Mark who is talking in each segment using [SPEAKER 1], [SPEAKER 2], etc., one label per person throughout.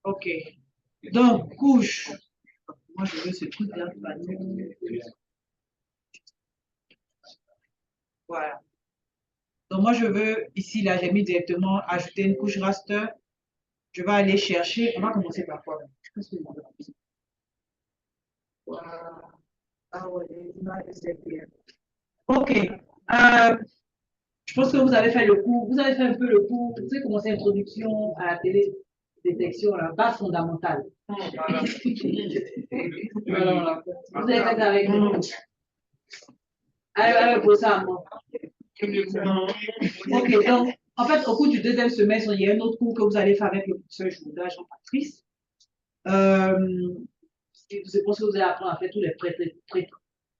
[SPEAKER 1] OK. Donc, couche. Moi, je veux ce truc-là. Voilà. Donc, moi, je veux, ici, là, j'ai mis directement ajouter une couche raster. Je vais aller chercher. On va commencer par quoi? Voilà. Ah ouais, les images, c'est bien. OK. Je pense que vous avez fait le cours. Vous avez fait un peu le cours. Vous avez commencé introduction à la télé détection, la base fondamentale. Voilà. Voilà. Vous avez fait ça avec nous. Allez, pour ça, moi. Ok, donc, en fait, au cours du deuxième semestre, il y a un autre cours que vous allez faire avec le professeur Jouda, Jean-Patrice. Je pense que vous allez apprendre à faire tous les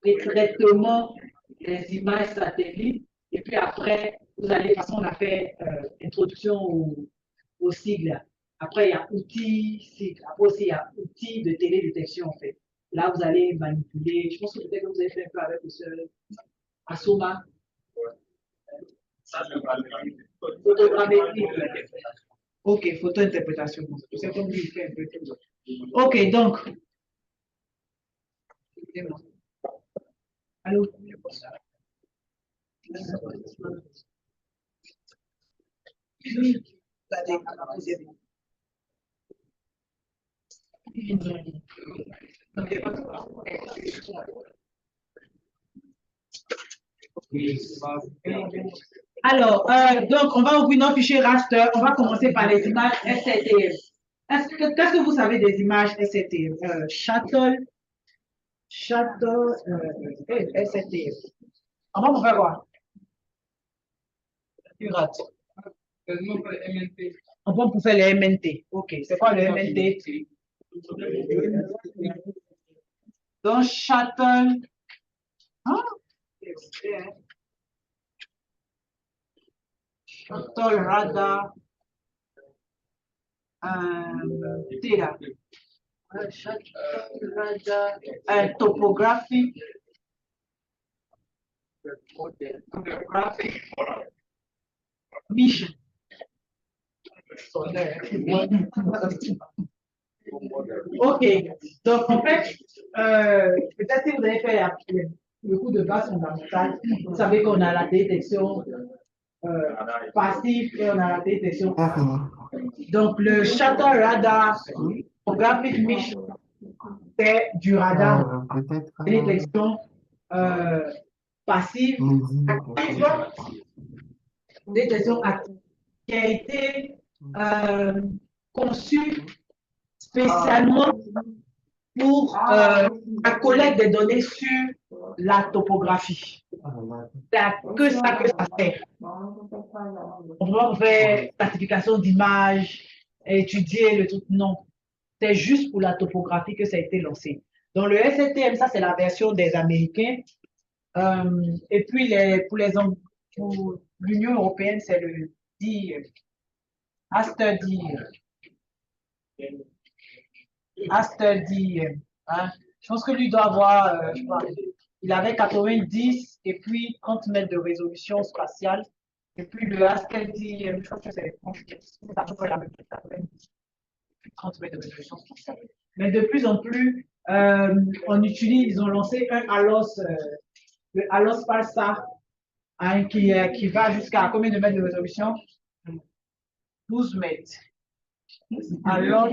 [SPEAKER 1] pré-traitements des images satellites. Et puis après, vous allez, de toute façon, on a fait introduction au sigles. Après, il y a outils, sigles. Après aussi, il y a outils de télédétection, en fait. Là, vous allez manipuler. Je pense que peut-être que vous avez fait un peu avec le Asoma. Ça, je vais pas le photogrammétrie. Ok, photo-interprétation. C'est comme il fait un peu tout. Ok, donc. Allô? Alors, donc, on va ouvrir notre fichier raster. On va commencer par les images SLTM. Qu'est-ce que vous savez des images SLTM? Shuttle, SLTM. On va faire quoi? Tu rates. On va pour faire les MNT. Ok, c'est quoi le MNT? Donc, shuttle. Hein? Shuttle radar. T là. Shuttle radar. Topographic. Topographic mission. Ok, donc en fait, peut-être si vous avez fait le cours de base fondamentale, vous savez qu'on a la détection passive et on a la détection active. Donc le shuttle radar photographic mission, c'est du radar détection passive, active, détection active, qui a été conçu spécialement pour la collecte des données sur la topographie. C'est que ça sert. On ne peut pas faire classification d'images, étudier le truc, non. C'est juste pour la topographie que ça a été lancé. Donc le SLTM, ça c'est la version des Américains. Et puis pour l'Union européenne, c'est le Aster DM. Hein. Je pense que lui doit avoir, il avait 90 et puis 30 mètres de résolution spatiale. Et puis le Aster DM, je crois que c'est à peu près la même chose, 90, 30 mètres de résolution spatiale. Mais de plus en plus, ils ont lancé un ALOS, le ALOS Pulsar, hein, qui va jusqu'à combien de mètres de résolution? 12 mètres. ALOS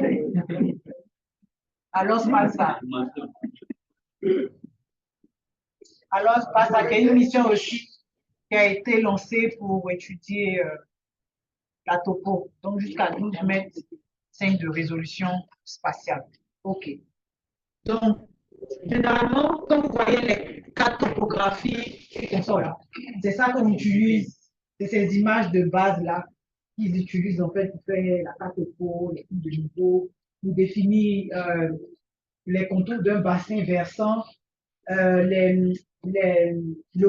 [SPEAKER 1] Pulsar. ALOS Pulsar, qui est une mission aussi qui a été lancée pour étudier la topo, donc jusqu'à 12 mètres 5 de résolution spatiale. OK. Donc, généralement, quand vous voyez les cartes topographiques, c'est ça qu'on utilise, c'est ces images de base-là qu'ils utilisent en fait pour faire la carte topo, les coups de niveau, pour définir les contours d'un bassin versant, le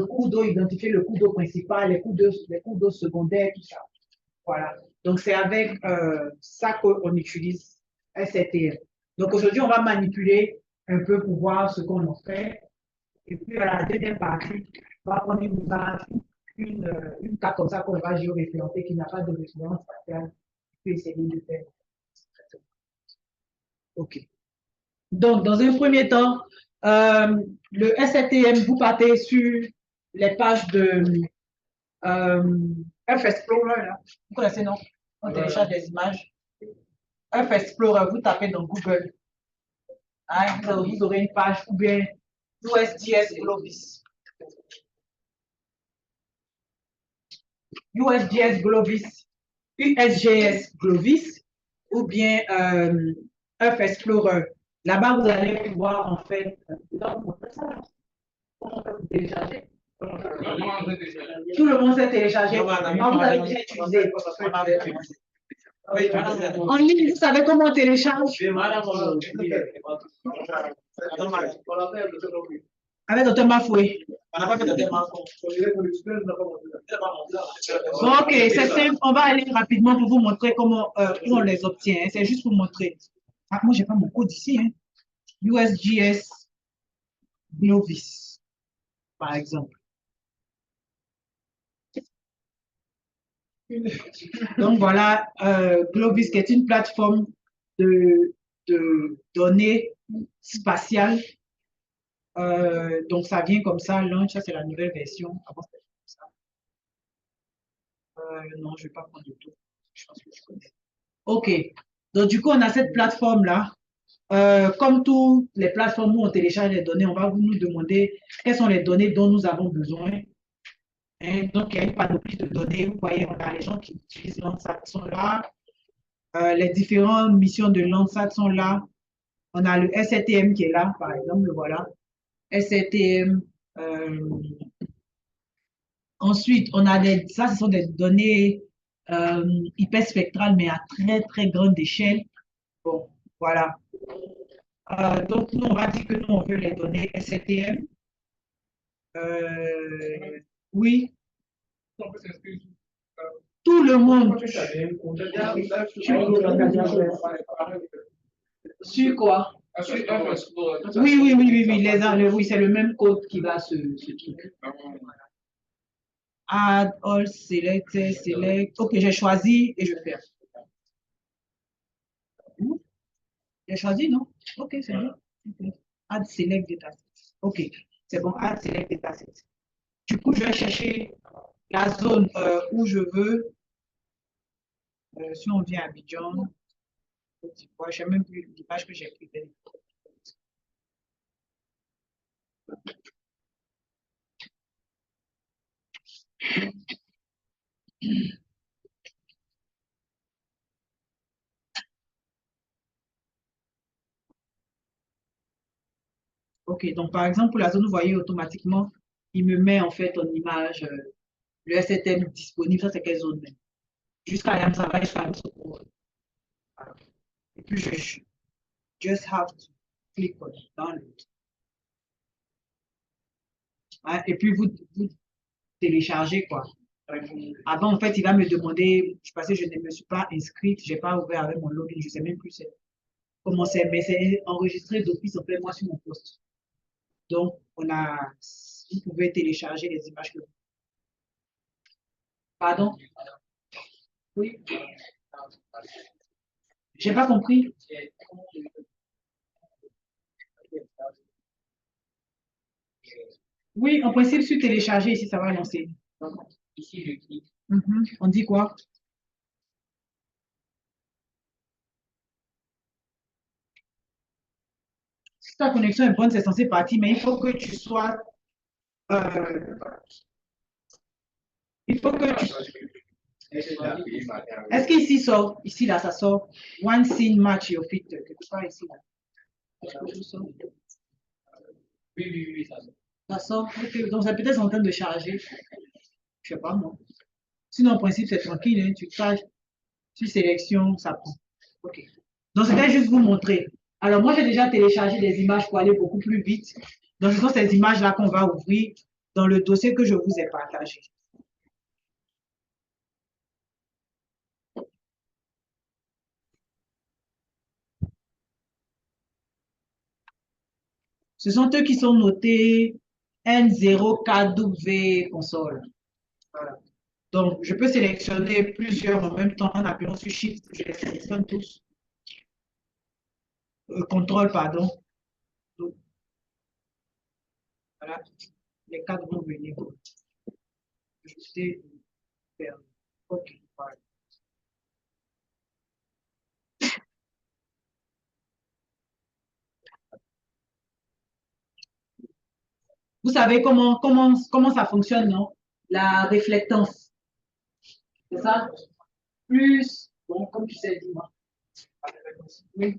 [SPEAKER 1] cours d'eau, identifier le cours d'eau principal, les cours d'eau secondaires, tout ça. Voilà. Donc, c'est avec ça qu'on utilise SRTM. Donc, aujourd'hui, on va manipuler un peu pour voir ce qu'on en fait. Et puis, à la deuxième partie, on va prendre une carte comme ça qu'on va géoréférencer, qui n'a pas de référence spatiale. peux essayer de faire. OK. Donc, dans un premier temps, le STM, vous partez sur les pages de Earth Explorer. Là. Vous connaissez, non? On télécharge des images. Earth Explorer, vous tapez dans Google. Hein, vous aurez une page ou bien USGS Glovis. USGS Glovis, USGS Glovis ou bien Earth Explorer. Là-bas, vous allez voir en fait. Tout le monde s'est téléchargé. Ah, vous avez déjà utilisé. En ligne, vous savez comment on télécharge? Avec Dr. Mafoué. Ok, c'est simple. On va aller rapidement pour vous montrer comment où on les obtient. C'est juste pour montrer. Ah, moi, j'ai pas mon code ici. Hein. USGS Glovis, par exemple. Donc voilà, Glovis qui est une plateforme de données spatiales. Donc ça vient comme ça, launch, ça c'est la nouvelle version. Avant, c'était comme ça. Non, je ne vais pas prendre de tout. Je pense que je connais. OK. Donc du coup, on a cette plateforme-là. Comme toutes les plateformes où on télécharge les données, on va nous demander quelles sont les données dont nous avons besoin. Hein, donc, il y a une panoplie de données. Vous voyez, on a les gens qui utilisent Landsat sont là. Les différentes missions de Landsat sont là. On a le STM qui est là, par exemple, le voilà. STM. Ensuite, on a ça, ce sont des données hyperspectrales, mais à très, très grande échelle. Bon, voilà. Donc, nous, on va dire que nous, on veut les données STM. Oui, tout le monde. Sur quoi? Oui, oui, oui, oui, oui, oui, c'est le même code qui va se truc. Add, all, select, select. Ok, j'ai choisi et je fais. J'ai choisi, non? Ok, c'est bon. Okay. Add, select, dataset. Ok, c'est bon, add, select, dataset. Du coup, je vais chercher la zone où je veux. Si on vient à Abidjan, je n'ai même plus l'image que j'ai prise. Ok, donc par exemple, pour la zone, vous voyez automatiquement, il me met en fait en image le STM disponible. Ça, c'est quelle zone même? Jusqu'à Yamsava, jusqu'à Msoko. Et puis, je just have to click on download. Hein, et puis, vous téléchargez quoi. Avant, en fait, il va me demander, parce que je ne me suis pas inscrite, je n'ai pas ouvert avec mon login, je ne sais même plus comment c'est, mais c'est enregistré d'office en fait, moi sur mon poste. Donc, vous pouvez télécharger les images que vous. Pardon? Oui. J'ai pas compris. Oui, en principe, sur télécharger, ici, ça va lancer. Ici, je clique. On dit quoi? Si ta connexion est bonne, c'est censé partir, mais il faut que tu sois. euh, il faut que tu. Est-ce qu'ici sort? Ici, là, ça sort. One scene match your fit. Quelque part ici, là. Oui, oui, oui, ça sort. Ça sort. Ok, donc, c'est peut-être en train de charger. Je sais pas, moi. Sinon, en principe, c'est tranquille. Hein. Tu tâches, tu sélectionnes, ça prend. OK. Donc, c'était juste vous montrer. Alors, moi, j'ai déjà téléchargé des images pour aller beaucoup plus vite. Donc, ce sont ces images-là qu'on va ouvrir dans le dossier que je vous ai partagé. Ce sont eux qui sont notés N0KW console. Voilà. Donc, je peux sélectionner plusieurs en même temps en appuyant sur Shift, je les sélectionne tous. Contrôle, pardon. Donc, voilà, les quatre vont venir. Ajuster, faire. OK, voilà. Vous savez comment ça fonctionne, non? La réflectance, c'est ça? Plus, bon, comme tu sais, dis-moi. Oui.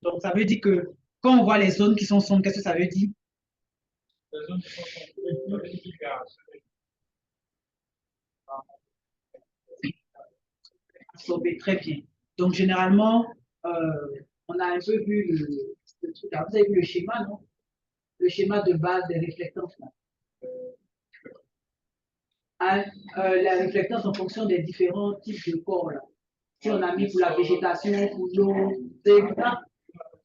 [SPEAKER 1] Donc, ça veut dire que quand on voit les zones qui sont sombres, qu'est-ce que ça veut dire? Absorber, très bien. Donc, généralement, on a un peu vu le truc là. Vous avez vu le schéma, non? Le schéma de base des réflectances, là. Hein, la réflectance en fonction des différents types de corps, là. Si on a mis pour la végétation, pour l'eau,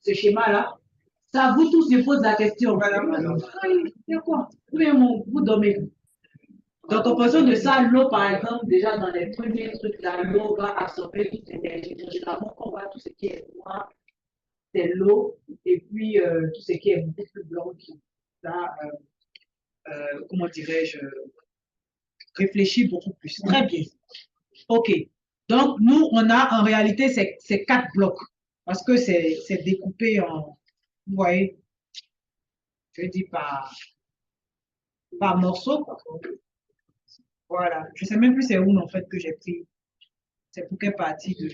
[SPEAKER 1] ce schéma-là, ça vous tous je pose la question. C'est quoi? Vous dormez. Donc, en fonction de ça, l'eau, par exemple, déjà dans les premiers trucs, là, l'eau va absorber toute l'énergie. Généralement, quand on voit tout ce qui est noir, c'est l'eau, et puis tout ce qui est beaucoup plus blanc, ça, comment dirais-je, réfléchit beaucoup plus. Très bien. OK. Donc, nous, on a en réalité ces quatre blocs, parce que c'est découpé en, vous voyez, je dis par morceaux, quoi. Voilà. Je ne sais même plus c'est où, en fait, que j'ai pris. C'est pour quelle partie de...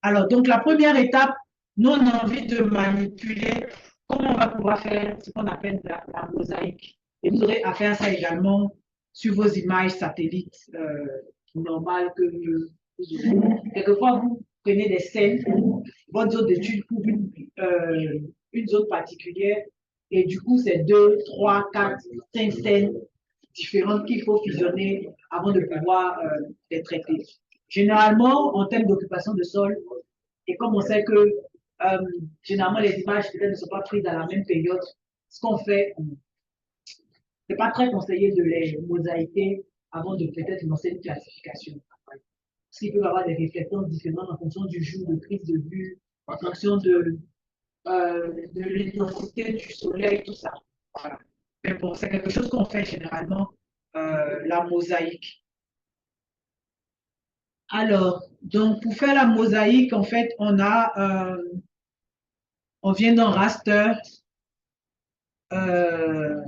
[SPEAKER 1] Alors, donc, la première étape, nous, on a envie de manipuler comment on va pouvoir faire ce qu'on appelle la mosaïque. Et vous aurez à faire ça également sur vos images satellites normales que vous aurez. Quelquefois, vous prenez des scènes, votre zone d'étude pour une zone particulière, et du coup, c'est 2, 3, 4, 5 scènes différentes qu'il faut fusionner avant de pouvoir les traiter. Généralement, en termes d'occupation de sol, et comme on sait que généralement les images ne sont pas prises à la même période, ce qu'on fait, c'est pas très conseillé de les mosaïquer avant de peut-être lancer une classification. Parce qu'il peut y avoir des réflexions différentes en fonction du jour de prise de vue, en fonction de l'intensité du soleil, tout ça. Voilà. Mais bon, c'est quelque chose qu'on fait généralement, la mosaïque. Alors, donc pour faire la mosaïque, en fait, on vient dans raster, euh,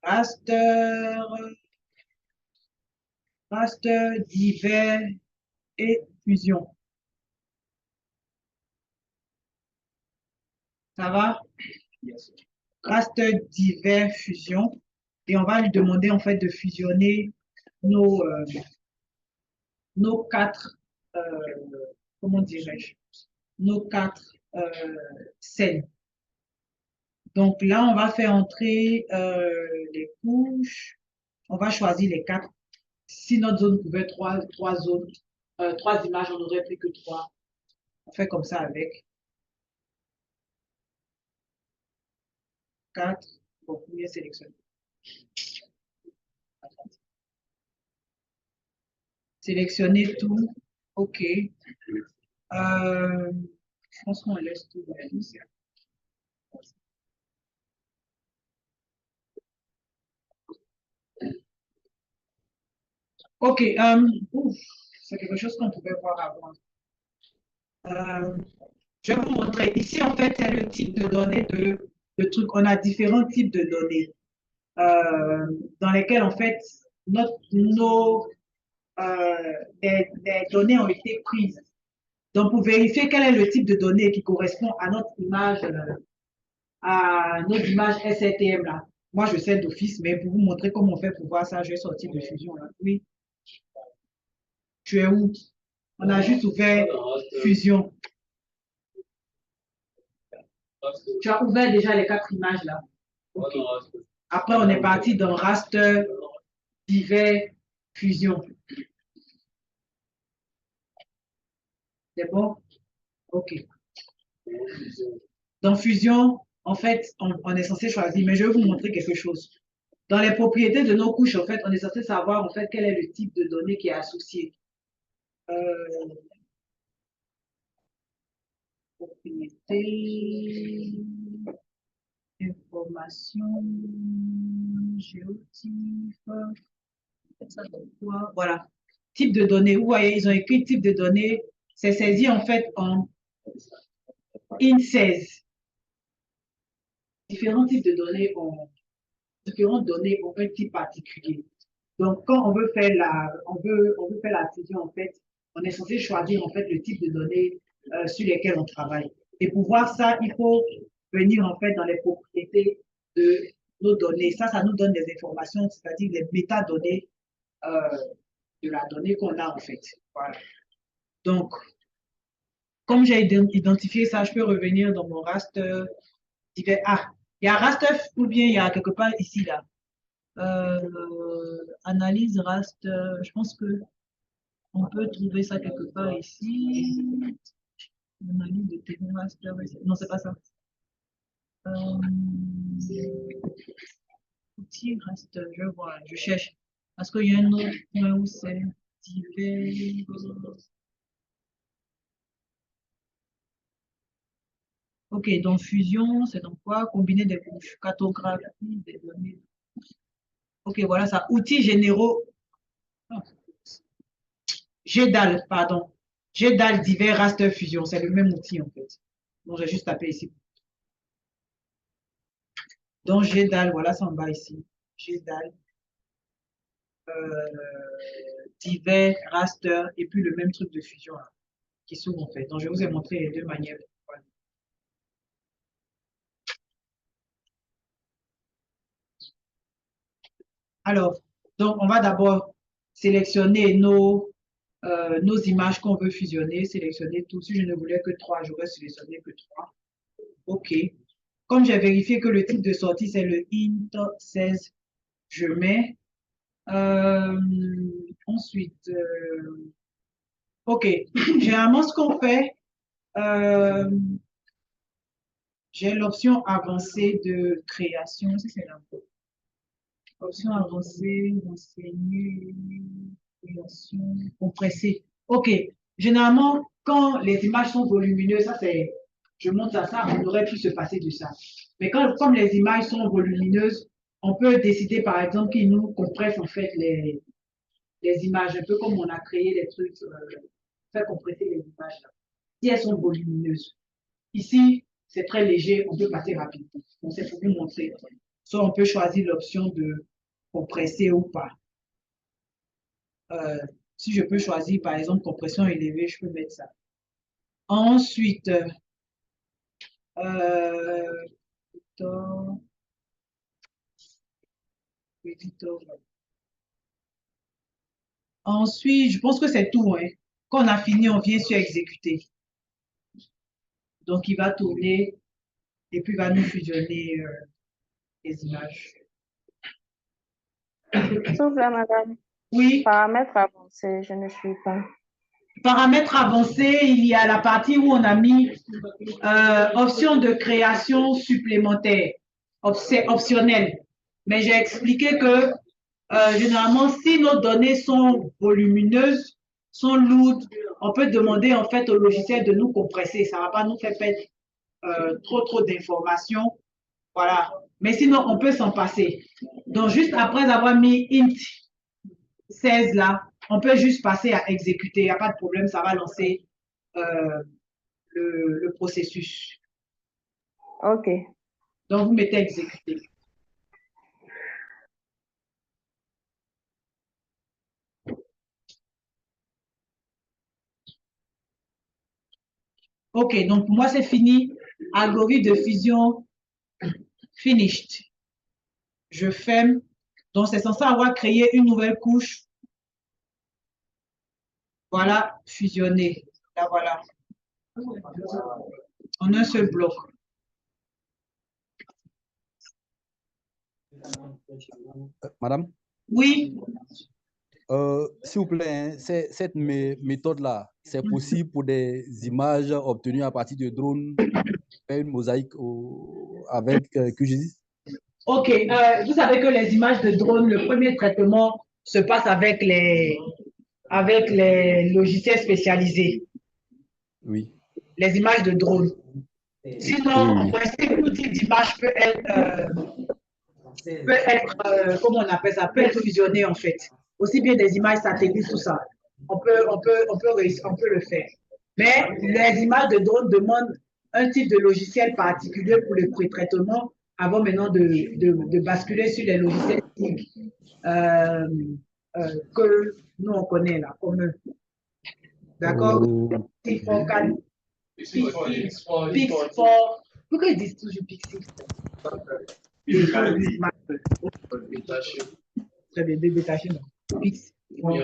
[SPEAKER 1] raster, raster, divers et fusion. Ça va? Raster, divers, fusion. Et on va lui demander en fait de fusionner nos, nos quatre, comment dirais-je, nos quatre scènes. Donc là, on va faire entrer les couches. On va choisir les quatre. Si notre zone pouvait trois zones, trois images, on n'aurait plus que trois. On fait comme ça avec quatre. Bon, bien sélectionner. Sélectionner tout. OK. Je pense qu'on laisse tout. OK. C'est quelque chose qu'on pouvait voir avant. Euh, je vais vous montrer. Ici, en fait, c'est le type de données de trucs. On a différents types de données dans lesquelles, en fait, nos des données ont été prises. Donc, pour vérifier quel est le type de données qui correspond à notre image, à notre image SRTM là. Moi, je sais d'office, mais pour vous montrer comment on fait pour voir ça, je vais sortir de fusion là. Oui, tu es où? On a juste ouvert fusion. Tu as ouvert déjà les quatre images là. Okay. Après, on est parti dans raster, divers, fusion. C'est bon? OK. Dans Fusion, en fait, on est censé choisir, mais je vais vous montrer quelque chose. Dans les propriétés de nos couches, en fait, on est censé savoir, en fait, quel est le type de données qui est associé. Euh, propriété, information, géotype, ça donne quoi? Voilà. Type de données. Vous voyez, ils ont écrit type de données. C'est saisi, en fait, en IN16. Différents types de données ont un type particulier. Donc, quand on veut faire on veut faire la fusion, en fait, on est censé choisir, en fait, le type de données sur lesquelles on travaille. Et pour voir ça, il faut venir, en fait, dans les propriétés de nos données. Ça nous donne des informations, c'est-à-dire des métadonnées euh, de la donnée qu'on a, en fait. Voilà. Donc, comme j'ai identifié ça, je peux revenir dans mon raster divers. Ah, il y a raster ou bien il y a quelque part ici, là. Analyse raster, je pense que on peut trouver ça quelque part ici. Analyse de terrain raster, non, c'est pas ça. Outil raster, je vois, je cherche. Parce qu'il y a un autre point où c'est divers. Ok, donc fusion, c'est donc quoi? Combiner des couches, cartographie des données. Ok, voilà ça. Outils généraux. Ah, GDAL, pardon. GDAL divers raster fusion, c'est le même outil en fait. Donc j'ai juste tapé ici. Donc GDAL, voilà ça en bas ici. GDAL, divers raster, et puis le même truc de fusion là, qui s'ouvre en fait. Donc je vous ai montré les deux manières. Voilà. Alors, donc on va d'abord sélectionner nos images qu'on veut fusionner, sélectionner tout. Si je ne voulais que trois, j'aurais sélectionné que trois. OK. Comme j'ai vérifié que le type de sortie, c'est le int16, je mets. Ensuite, OK. Généralement, ce qu'on fait, euh, j'ai l'option avancée de création. Si c'est là. Option avancée, renseigner, création, compresser. OK. Généralement, quand les images sont volumineuses, ça c'est, je montre à ça, on aurait pu se passer de ça. Mais comme les images sont volumineuses, on peut décider par exemple qu'il nous compresse en fait les images, un peu comme on a créé les trucs, faire compresser les images là. Si elles sont volumineuses. Ici, c'est très léger, on peut passer rapidement. Donc, c'est pour vous montrer. Soit on peut choisir l'option de compresser ou pas. Euh, si je peux choisir, par exemple, compression élevée, je peux mettre ça. Ensuite, editor, editor. Ensuite, je pense que c'est tout. Hein. Quand on a fini, on vient sur exécuter. Donc, il va tourner et puis il va nous fusionner les images.
[SPEAKER 2] S'il vous plaît, madame.
[SPEAKER 1] Oui.
[SPEAKER 2] Paramètres avancés, je ne suis pas.
[SPEAKER 1] Paramètres avancés, il y a la partie où on a mis option de création supplémentaire. C'est optionnel. Mais j'ai expliqué que généralement, si nos données sont volumineuses, sont lourdes, on peut demander en fait au logiciel de nous compresser. Ça ne va pas nous faire perdre trop d'informations. Voilà. Mais sinon, on peut s'en passer. Donc, juste après avoir mis int 16 là, on peut juste passer à exécuter. Il n'y a pas de problème, ça va lancer le processus.
[SPEAKER 2] OK.
[SPEAKER 1] Donc, vous mettez exécuter. OK, donc pour moi, c'est fini. Algorithme de fusion finished. Je ferme. Donc, c'est censé avoir créé une nouvelle couche. Voilà, fusionner. Là, voilà. En un seul bloc.
[SPEAKER 3] Madame?
[SPEAKER 1] Oui.
[SPEAKER 3] S'il vous plaît, hein, cette méthode-là, c'est possible pour des images obtenues à partir de drones faire une mosaïque avec QGIS?
[SPEAKER 1] Ok, vous savez que les images de drone, le premier traitement se passe avec les logiciels spécialisés,
[SPEAKER 3] Oui.
[SPEAKER 1] les images de drone. Sinon,
[SPEAKER 3] Oui,
[SPEAKER 1] en
[SPEAKER 3] oui.
[SPEAKER 1] principe, tout type d'image peut être comment on appelle ça, peut être fusionné en fait. Aussi bien des images satellites, tout ça. On peut le faire. Mais les images de drone demandent un type de logiciel particulier pour le pré-traitement avant maintenant de basculer sur les logiciels euh, que nous on connaît là, comme eux. D'accord?
[SPEAKER 3] Oh,
[SPEAKER 1] Pix4, pourquoi ils disent toujours Pixel? Très bien, détaché, non. Pix. Oui,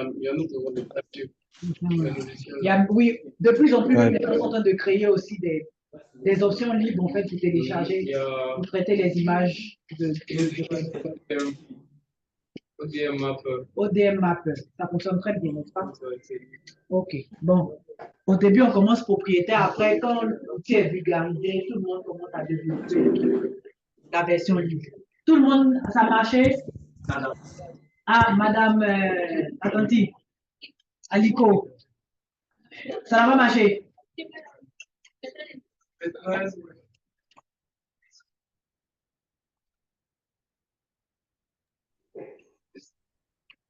[SPEAKER 1] de plus en plus,
[SPEAKER 3] ouais.
[SPEAKER 1] les gens sont en train de créer aussi des options libres en fait pour télécharger, pour traiter les images de ODM Mapper. Ça fonctionne très bien, n'est-ce pas? Ok, bon. Au début, on commence propriétaire. Après, quand l'outil est vulgarisé, tout le monde commence à développer la version libre. Tout le monde, ça a marché? Ah, Madame attendez, Aliko, ça n'a pas marché.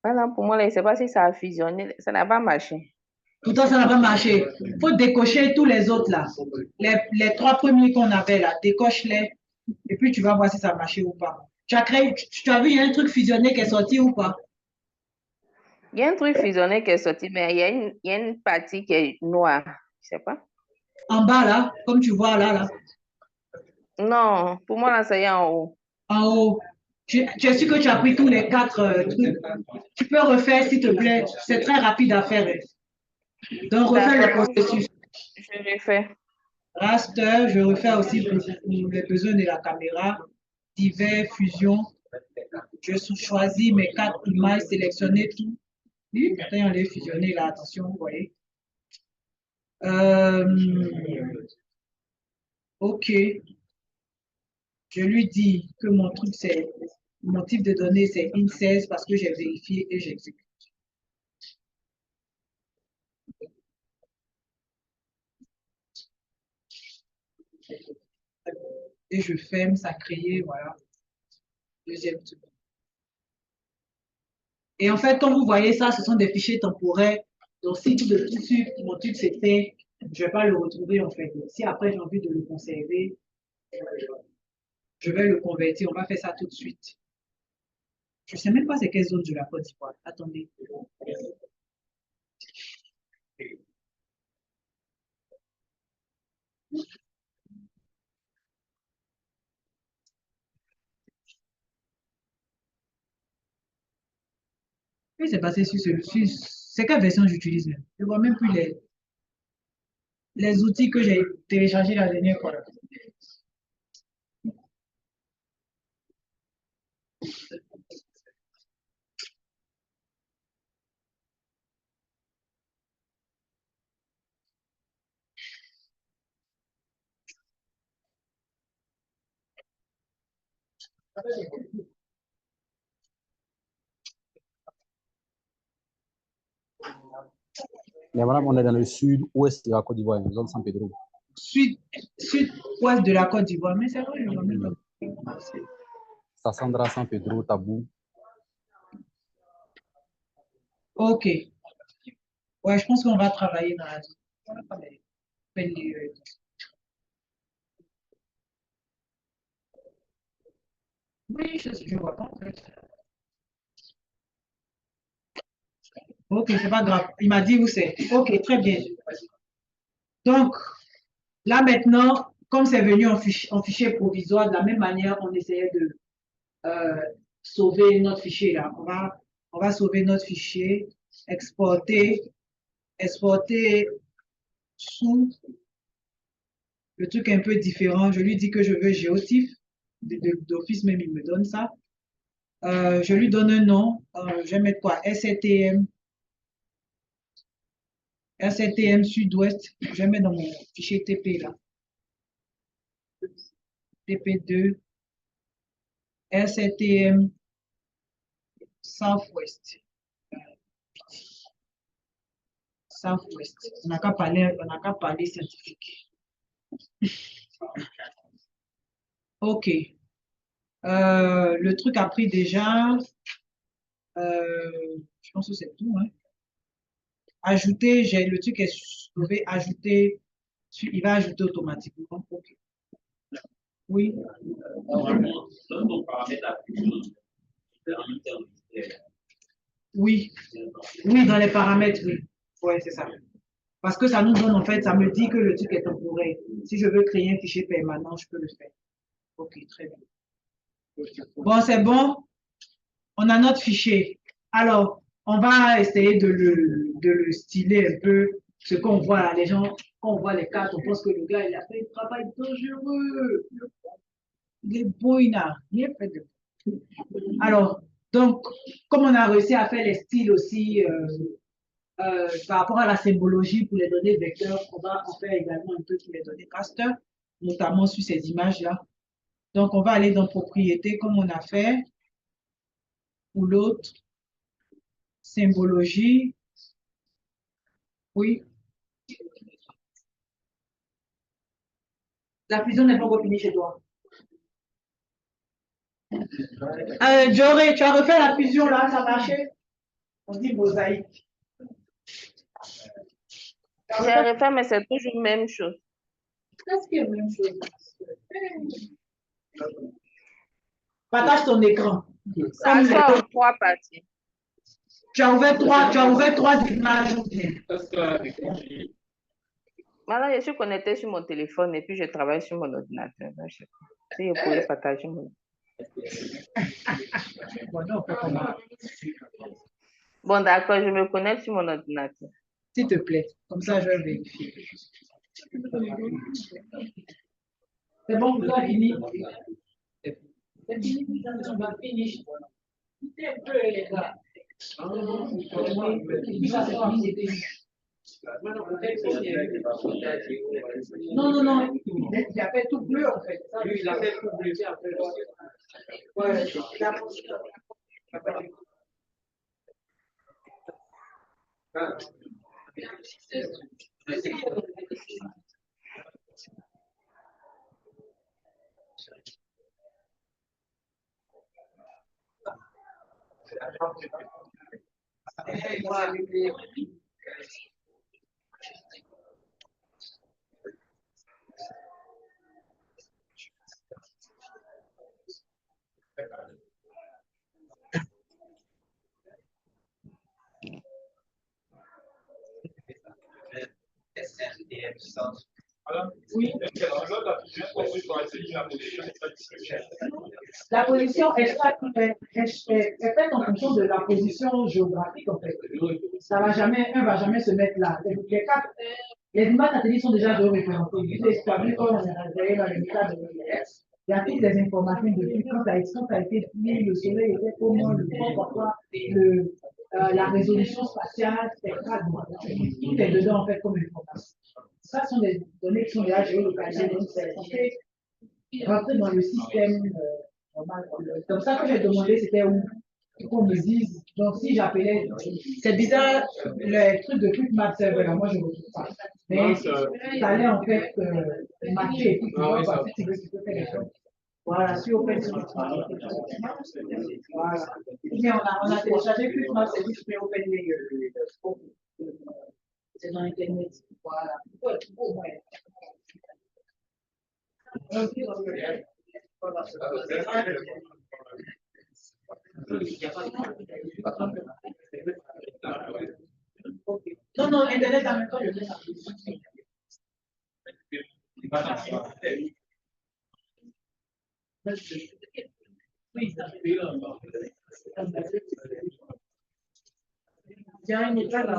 [SPEAKER 2] Maintenant, pour moi, là, je ne sais pas si ça a fusionné. Ça n'a pas marché.
[SPEAKER 1] Pourtant, ça n'a pas marché. Il faut décocher tous les autres là. Les trois premiers qu'on avait là, décoche-les. Et puis, tu vas voir si ça a marché ou pas. Tu as créé, tu as vu, il y a un truc fusionné qui est sorti ou pas?
[SPEAKER 2] Il y a un truc fusionné qui est sorti, mais il y a une partie qui est noire. Je ne sais pas.
[SPEAKER 1] En bas là, comme tu vois là, là.
[SPEAKER 2] Non, pour moi, là, ça y est en haut.
[SPEAKER 1] En haut. Tu es sûr que tu as pris tous les quatre trucs? Tu peux refaire, s'il te plaît. C'est très rapide à faire. Donc, refais le
[SPEAKER 2] D'accord,
[SPEAKER 1] processus.
[SPEAKER 2] je l'ai fait.
[SPEAKER 1] Raster, je refais aussi pour les besoins de la caméra. Divers, fusion. Je choisis mes quatre images, sélectionner tout. Oui, maintenant, on les fusionner là, attention, vous voyez. OK. Je lui dis que mon truc, c'est mon type de données, c'est IN16 parce que j'ai vérifié et j'exécute. Et je ferme, ça créé, voilà. Deuxième truc. Et en fait, quand vous voyez ça, ce sont des fichiers temporaires. Donc, si tout de suite, mon truc s'était, je ne vais pas le retrouver en fait. Si après j'ai envie de le conserver, je vais le convertir. On va faire ça tout de suite. Je ne sais même pas c'est quelle zone de la Côte d'Ivoire. Attendez. Oui, c'est passé sur c'est quelle version j'utilise même? Je ne vois même plus les outils que j'ai téléchargés la dernière fois.
[SPEAKER 3] Mais voilà, on est dans le sud-ouest de la Côte d'Ivoire, zone San Pedro.
[SPEAKER 1] Sud-ouest de la Côte d'Ivoire, mais c'est vrai, je vois même pas.
[SPEAKER 3] Sassandra, San Pedro, Tabou.
[SPEAKER 1] Ok. Ouais, je pense qu'on va travailler dans la zone. On va travailler. Oui, je vois pas en fait. Ok, c'est pas grave. Il m'a dit où c'est. Ok, très bien. Donc, là maintenant, comme c'est venu en fichier provisoire, de la même manière, on essayait de euh, sauver notre fichier là. On va sauver notre fichier, exporter, exporter sous le truc un peu différent. Je lui dis que je veux géotif. D'office même, il me donne ça. Je lui donne un nom. Je vais mettre quoi? SCTM. SCTM Sud-Ouest. Je vais mettre dans mon fichier TP là. TP2, STM, Southwest. Southwest. On n'a qu'à parler scientifique. OK. Le truc a pris déjà. Je pense que c'est tout. Hein. Ajouter, le truc est sauvé, ajouter. Il va ajouter automatiquement. OK. Oui.
[SPEAKER 4] Normalement, dans nos paramètres à
[SPEAKER 1] oui. Oui, dans les paramètres, oui. Oui, c'est ça. Parce que ça nous donne, en fait, ça me dit que le truc est temporaire. Si je veux créer un fichier permanent, je peux le faire. OK, très bien. Bon, c'est bon. On a notre fichier. Alors, on va essayer de le styler un peu. Ce qu'on voit là, les gens, quand on voit les cartes, on pense que le gars, il a fait un travail dangereux. Il est beau, il n'a rien fait de. Alors, donc, comme on a réussi à faire les styles aussi par rapport à la symbologie pour les données vecteurs, on va en faire également un peu pour les données raster, notamment sur ces images-là. Donc, on va aller dans propriétés comme on a fait, ou l'autre, symbologie. Oui. La fusion n'est pas encore finie chez toi. Jory, tu as refait la fusion là, ça marchait? On dit mosaïque.
[SPEAKER 2] J'ai refait, mais c'est toujours la même chose.
[SPEAKER 1] Qu'est-ce qui est la même chose? Partage ton écran.
[SPEAKER 2] Ça sort en 3 parties.
[SPEAKER 1] Tu as ouvert trois images.
[SPEAKER 2] Voilà, je suis connectée sur mon téléphone et puis je travaille sur mon ordinateur. Si je pouvais partager mon... Bon, d'accord, je me connecte sur mon ordinateur.
[SPEAKER 1] S'il te plaît, comme ça je vais vérifier. C'est bon, vous avez fini? C'est fini, on va finir. C'est un peu les gars. Non, il a fait tout bleu en fait. Lui, il a fait tout bleu. Ouais, oui. La position est faite en fonction de la position géographique en fait. Ça va jamais, un va jamais se mettre là. Les images satellites sont déjà représentées. Tu as vu quand on est rentré dans les états de l'ES, il y a toutes les informations depuis quand ça a été pris, le soleil était comment, le temps, pourquoi, la résolution spatiale, spectrale, tout est dedans en fait comme information. Ça sont des données qui sont déjà géolocalisées, donc c'est censé rentrer dans le système normal. Comme ça que j'ai demandé, c'était où qu'on me dise. Donc si j'appelais, c'est bizarre, le truc de QuickMap Server, là, moi je ne retrouve pas. Mais ça allait en fait matcher et puis tu vois, parce que tu peux faire les choses. Voilà, sur OpenShift. Voilà. Mais on a téléchargé QuickMap, c'est juste mais OpenLayer. C'est dans Internet. Voilà. Au moins. Non, Internet en même temps, je fais ça. Oui, il y a une étoile là.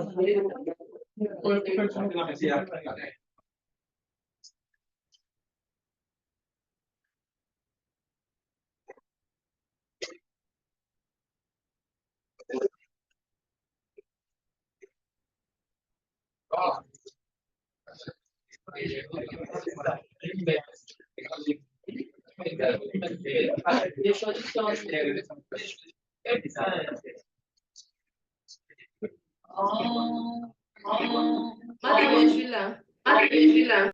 [SPEAKER 2] Je suis là. Je suis là.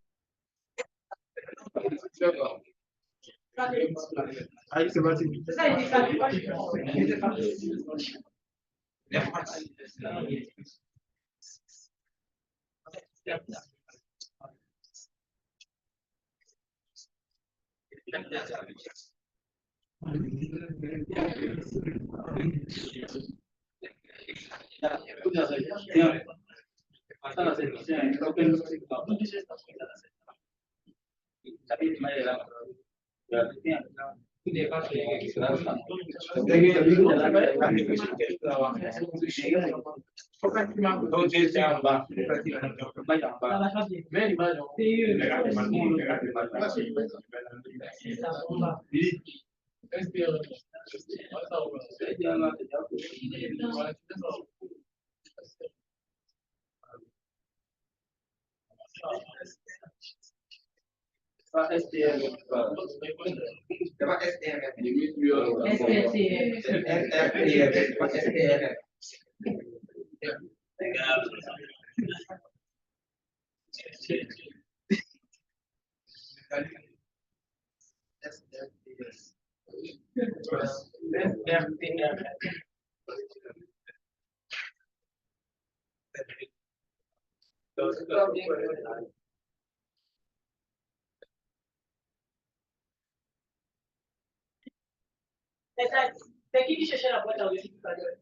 [SPEAKER 1] C'est qui cherchait la boîte à outils tout à l'heure?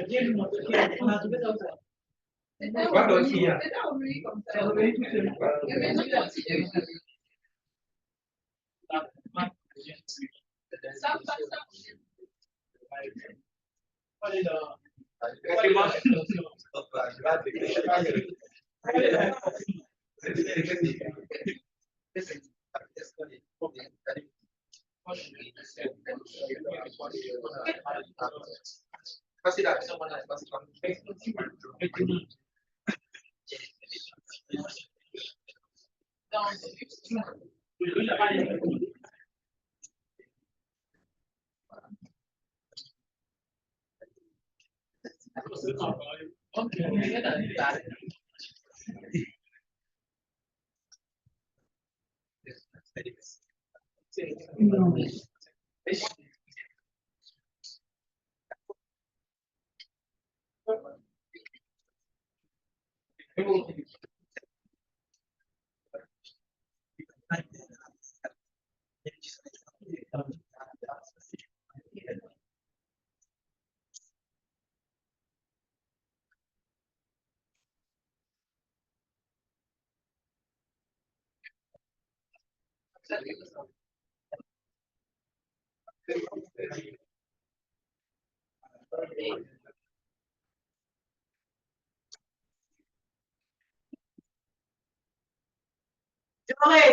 [SPEAKER 1] Viens lui montrer. On a trouvé ça où ça? C'est revenu tout seul.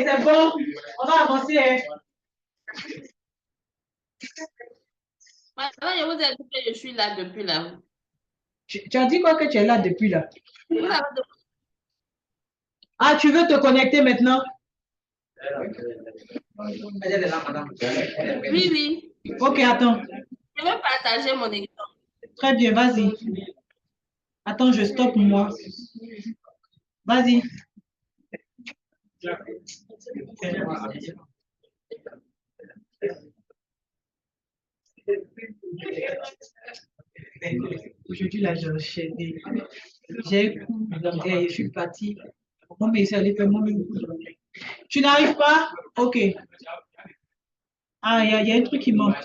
[SPEAKER 1] C'est bon, on va avancer.
[SPEAKER 2] Maintenant, je vous ai dit que je suis là depuis là.
[SPEAKER 1] Tu as dit quoi que tu es là depuis là?
[SPEAKER 2] Vous avez demandé-
[SPEAKER 1] Ah, tu veux te connecter maintenant?
[SPEAKER 2] Oui, oui.
[SPEAKER 1] Ok, attends.
[SPEAKER 2] Je vais partager mon écran.
[SPEAKER 1] Très bien, vas-y. Attends, je stoppe moi. Vas-y. Aujourd'hui, là, j'ai enchaîné. J'ai je suis partie. Mon message allait faire moi-même. Tu n'arrives pas? Ok. Ah, il y a un truc qui manque.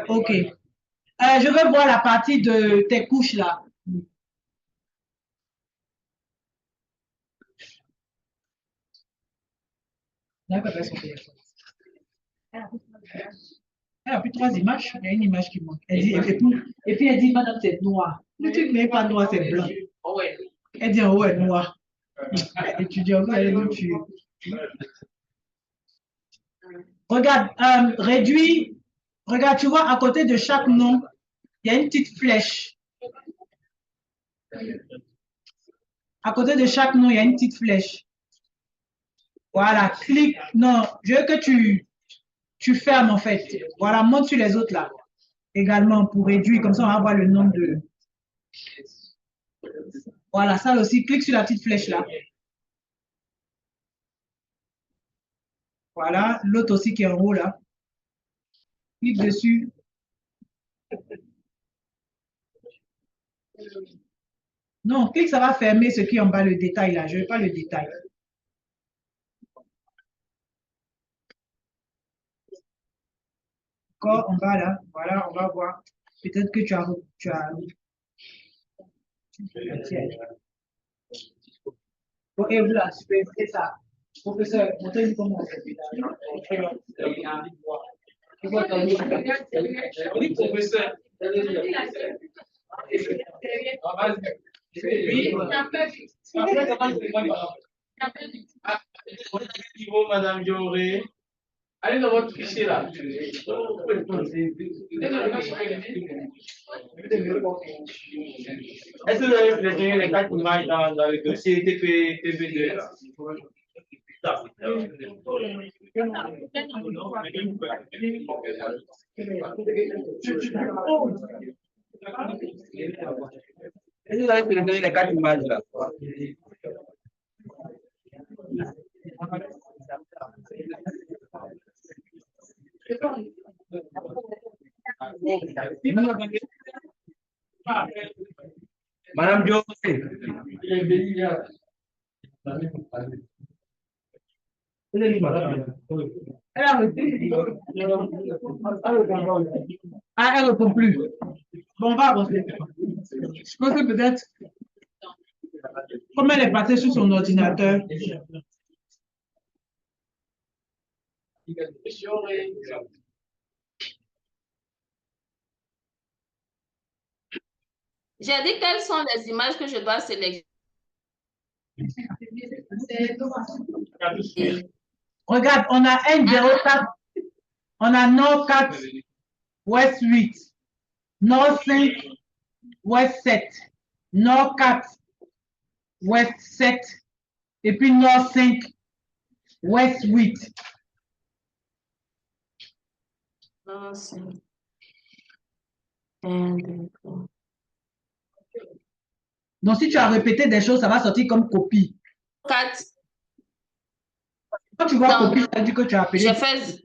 [SPEAKER 1] Ok. Je veux voir la partie de tes couches là. D'accord, son téléphone. Elle a pris 3 images. Il y a une image qui manque. Elle dit, et puis elle dit, madame, c'est noir. Le truc n'est pas noir, c'est blanc. Elle dit, ouais, noir. Étudiant, elle est tu. Regarde, réduit. Regarde, tu vois, à côté de chaque nom, il y a une petite flèche. À côté de chaque nom, il y a une petite flèche. Voilà, clique. Non, je veux que tu fermes en fait. Voilà, monte sur les autres là. Également pour réduire, comme ça on va voir le nombre de. Voilà, ça aussi, clique sur la petite flèche là. Voilà, l'autre aussi qui est en haut là. Clique dessus. Non, clique, ça va fermer ce qui est en bas, le détail là. Je ne veux pas le détail. Encore en bas là. Voilà, on va voir. Peut-être que tu as. Bon, et vous là, super, c'est ça. Professeur, montrez-nous comment on fait.
[SPEAKER 4] Oui, professeur. Oui, Madame Dioré. Allez dans votre fichier là. Est-ce que vous avez sélectionné les 4 images dans le dossier TP2 là? Est-ce que vous avez sélectionné les 4 images là? Madame Dioré.
[SPEAKER 1] Elle a arrêté. Ah, elle ne répond plus. Bon, on va avancer. Je pense que peut-être, comme elle est passée sur son ordinateur,
[SPEAKER 2] J'ai dit quelles sont les images que je dois sélectionner.
[SPEAKER 1] regarde, on a N04, on a Nord 4, Ouest 8, Nord 5, Ouest 7, Nord 4, Ouest 7, et puis Nord 5, Ouest 8.
[SPEAKER 2] Nord 5.
[SPEAKER 1] Donc, si tu as répété des choses, ça va sortir comme copie.
[SPEAKER 2] 4.
[SPEAKER 1] Quand tu vois
[SPEAKER 2] Non.
[SPEAKER 1] copie, ça veut dire que tu as appelé.
[SPEAKER 2] J'ai fait.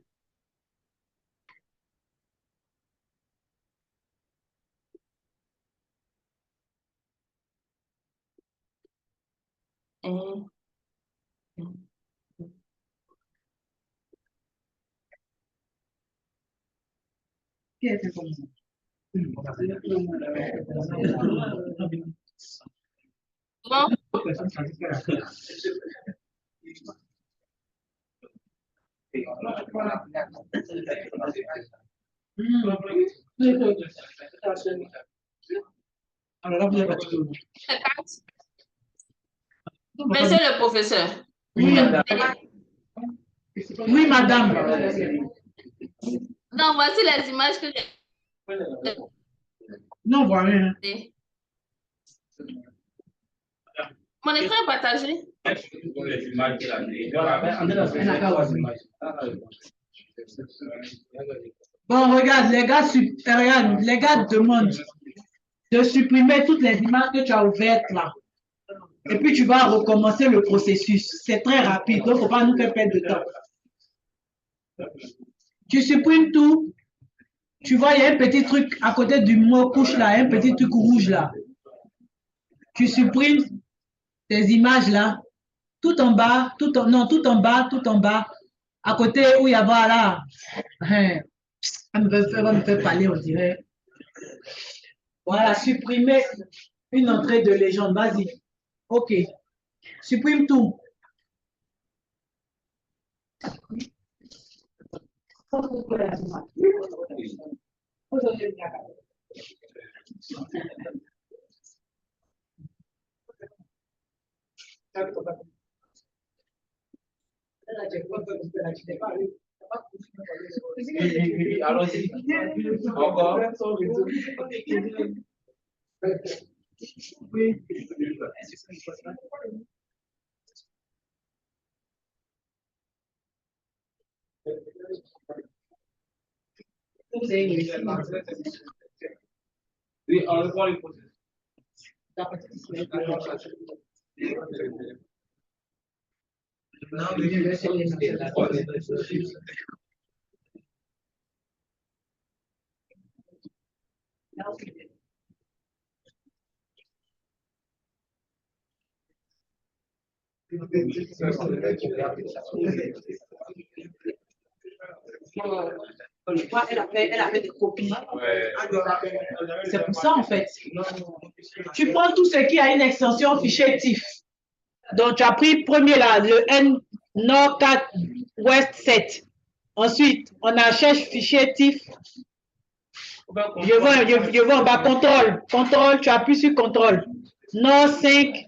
[SPEAKER 2] Bon.
[SPEAKER 1] Alors là, vous avez battu.
[SPEAKER 2] Monsieur le professeur.
[SPEAKER 1] Oui, madame. Oui, madame.
[SPEAKER 2] Non, voici les images que j'ai.
[SPEAKER 1] Non, voilà.
[SPEAKER 2] Mon écran est partagé.
[SPEAKER 1] Bon, regarde, les gars demandent de supprimer toutes les images que tu as ouvertes là. Et puis tu vas recommencer le processus. C'est très rapide, donc il ne faut pas nous faire perdre de temps. Tu supprimes tout. Tu vois, il y a un petit truc à côté du mot couche là, un petit truc rouge là. Tu supprimes tes images là. Tout en bas, tout en bas. À côté où il y a voilà. Ça me fait parler, on dirait. Voilà, supprimer une entrée de légende. Vas-y. OK. Supprime tout.
[SPEAKER 4] Allons-y. Encore.
[SPEAKER 1] Oui. Vous avez réussi.
[SPEAKER 4] Oui, on reprend les processus.
[SPEAKER 1] Elle a fait des copies. C'est pour ça, en fait. Tu prends tout ce qui a une extension fichier TIFF. Donc, tu as pris premier là, le N Nord 4 Ouest 7. Ensuite, on achète fichier TIFF. Je vois en bas, contrôle. Contrôle, tu appuies sur contrôle. Nord 5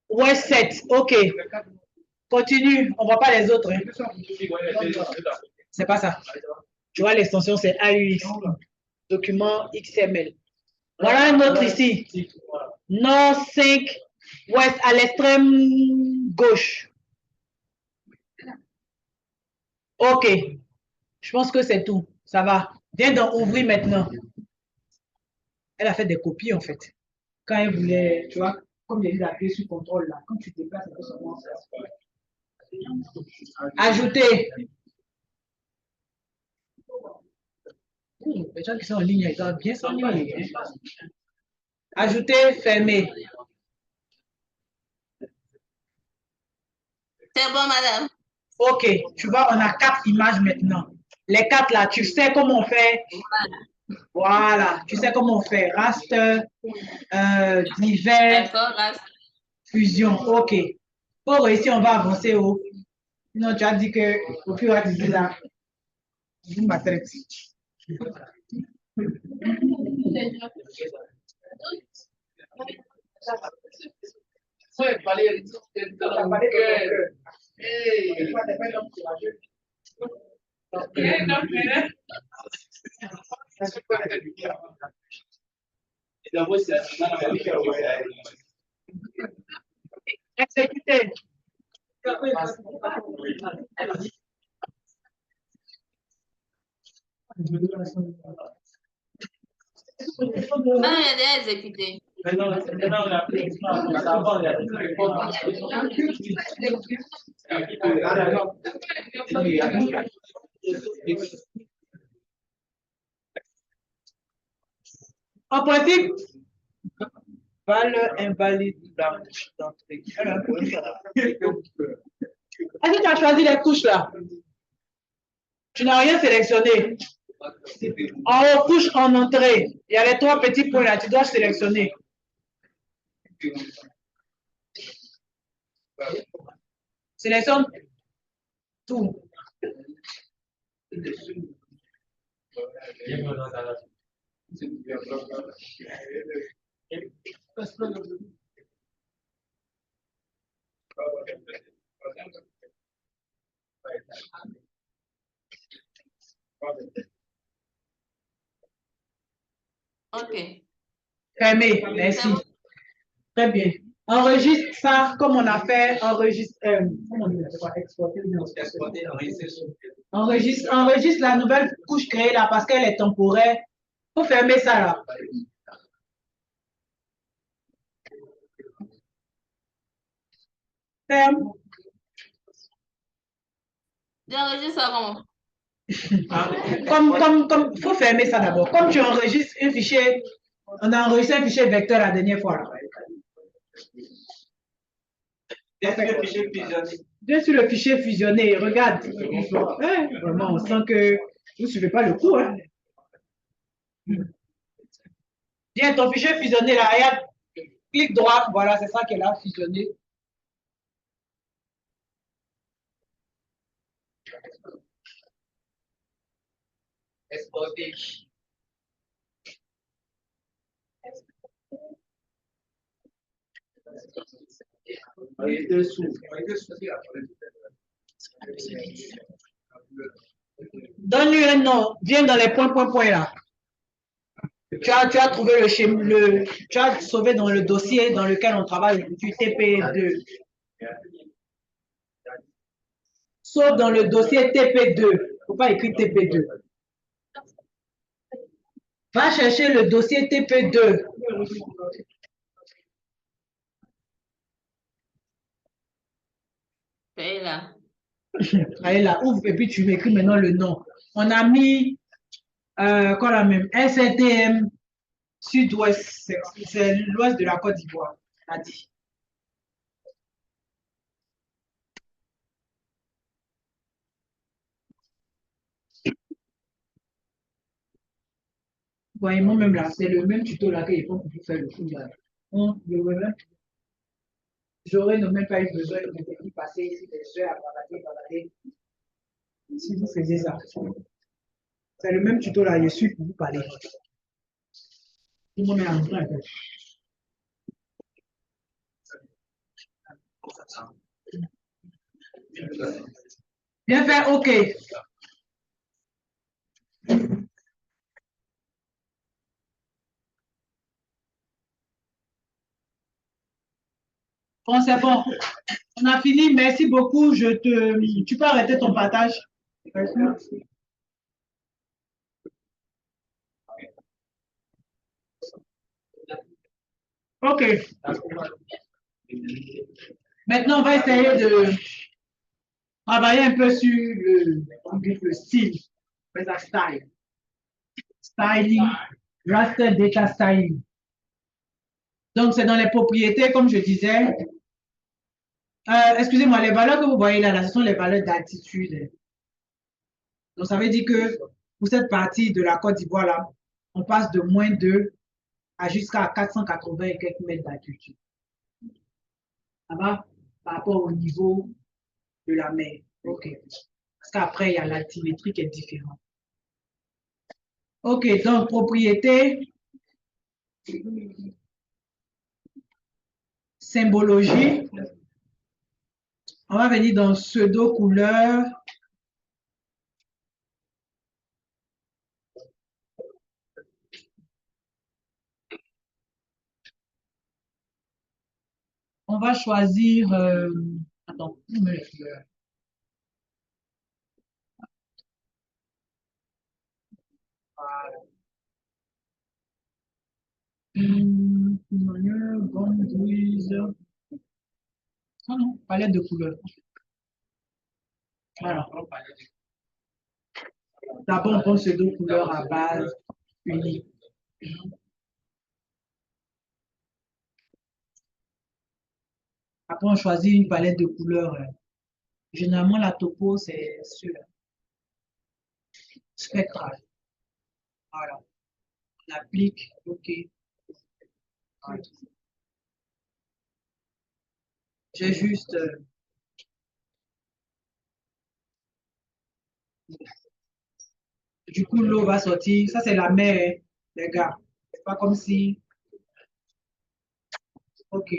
[SPEAKER 1] Ouest 7. OK. Continue. On ne voit pas les autres. Hein. C'est pas ça. Tu vois, l'extension, c'est AUX. Document XML. Voilà un autre ici. Nord 5 Ouest à l'extrême gauche. OK. Je pense que c'est tout. Ça va. Viens donc ouvrir maintenant. Elle a fait des copies, en fait. Quand elle voulait, tu vois, comme il y a eu d'appuyer sur contrôle là, quand tu te déplaces, un peu seulement ça. Ajouter. Les gens qui sont en ligne, ils doivent bien s'ennuyer. Ajouter, fermer.
[SPEAKER 2] C'est bon, madame.
[SPEAKER 1] OK. Tu vois, on a 4 images maintenant. Les 4 là, tu sais comment on fait. Voilà. Tu sais comment on fait. Raster, divers, fusion. OK. Pour réussir, on va avancer au. Sinon, tu as dit que au fur et à mesure là, vous m'attrapez. Exécuter.
[SPEAKER 2] Ah, il a exécuté.
[SPEAKER 1] En principe, valeur invalide d'entrée. Est-ce que tu as choisi les couches là? Tu n'as rien sélectionné. En haut, couche en entrée. Il y a les 3 petits points là, tu dois sélectionner. Sélectionne tout.
[SPEAKER 2] OK.
[SPEAKER 1] Fermé, merci. Très bien. Enregistre ça comme on a fait, enregistre, enregistre la nouvelle couche créée là parce qu'elle est temporaire. Il faut fermer ça là. Ferme.
[SPEAKER 2] J'enregistre ça
[SPEAKER 1] Comme, faut fermer ça d'abord. Comme tu enregistres un fichier, on a enregistré un fichier vecteur la dernière fois là. Bien sûr, le fichier fusionné, regarde. Vraiment, on sent que vous ne suivez pas le cours. Hein. Bien, ton fichier fusionné là, regarde. Clic droit, voilà, c'est ça qu'elle a fusionné. Exporter. Donne-lui un nom. Viens dans les points là. Tu as trouvé le schéma, tu as sauvé dans le dossier dans lequel on travaille du TP2. Sauf dans le dossier TP2. Il ne faut pas écrire TP2. Va chercher le dossier TP2.
[SPEAKER 2] C'est là.
[SPEAKER 1] Allez là, ouvre et puis tu m'écris maintenant le nom. On a mis quoi là même? SNTM Sud-Ouest. C'est l'ouest de la Côte d'Ivoire. On a dit. Voyez, moi-même là, c'est le même tuto là qu'il faut pour faire le coup là. J'aurais même pas eu besoin de me passer ici des heures à balader. Si vous faisiez ça. C'est le même tuto là, je suis pour vous parler. Tout le monde est en train de faire. Bien fait, ok. Bon, c'est bon. On a fini. Merci beaucoup. Tu peux arrêter ton partage. Ok. Maintenant, on va essayer de travailler un peu sur le style. Le style. Styling. Raster data styling. Donc, c'est dans les propriétés, comme je disais. Excusez-moi, les valeurs que vous voyez là, ce sont les valeurs d'altitude. Donc, ça veut dire que pour cette partie de la Côte d'Ivoire là, on passe de -2 à jusqu'à 480 et quelques mètres d'altitude. Ça va par rapport au niveau de la mer. OK. Parce qu'après, il y a l'altimétrie qui est différente. OK, donc propriété, symbologie. On va venir dans pseudo-couleur. On va choisir. Attends, où me les fleurs? Gomme grise. Ah non, palette de couleurs. Voilà. D'abord, on prend ces deux couleurs à base unique. Après, on choisit une palette de couleurs. Généralement, la topo, c'est sur spectral. Voilà. On applique, OK. Voilà. J'ai juste. Du coup, l'eau va sortir. Ça, c'est la mer, les gars. C'est pas comme si. OK.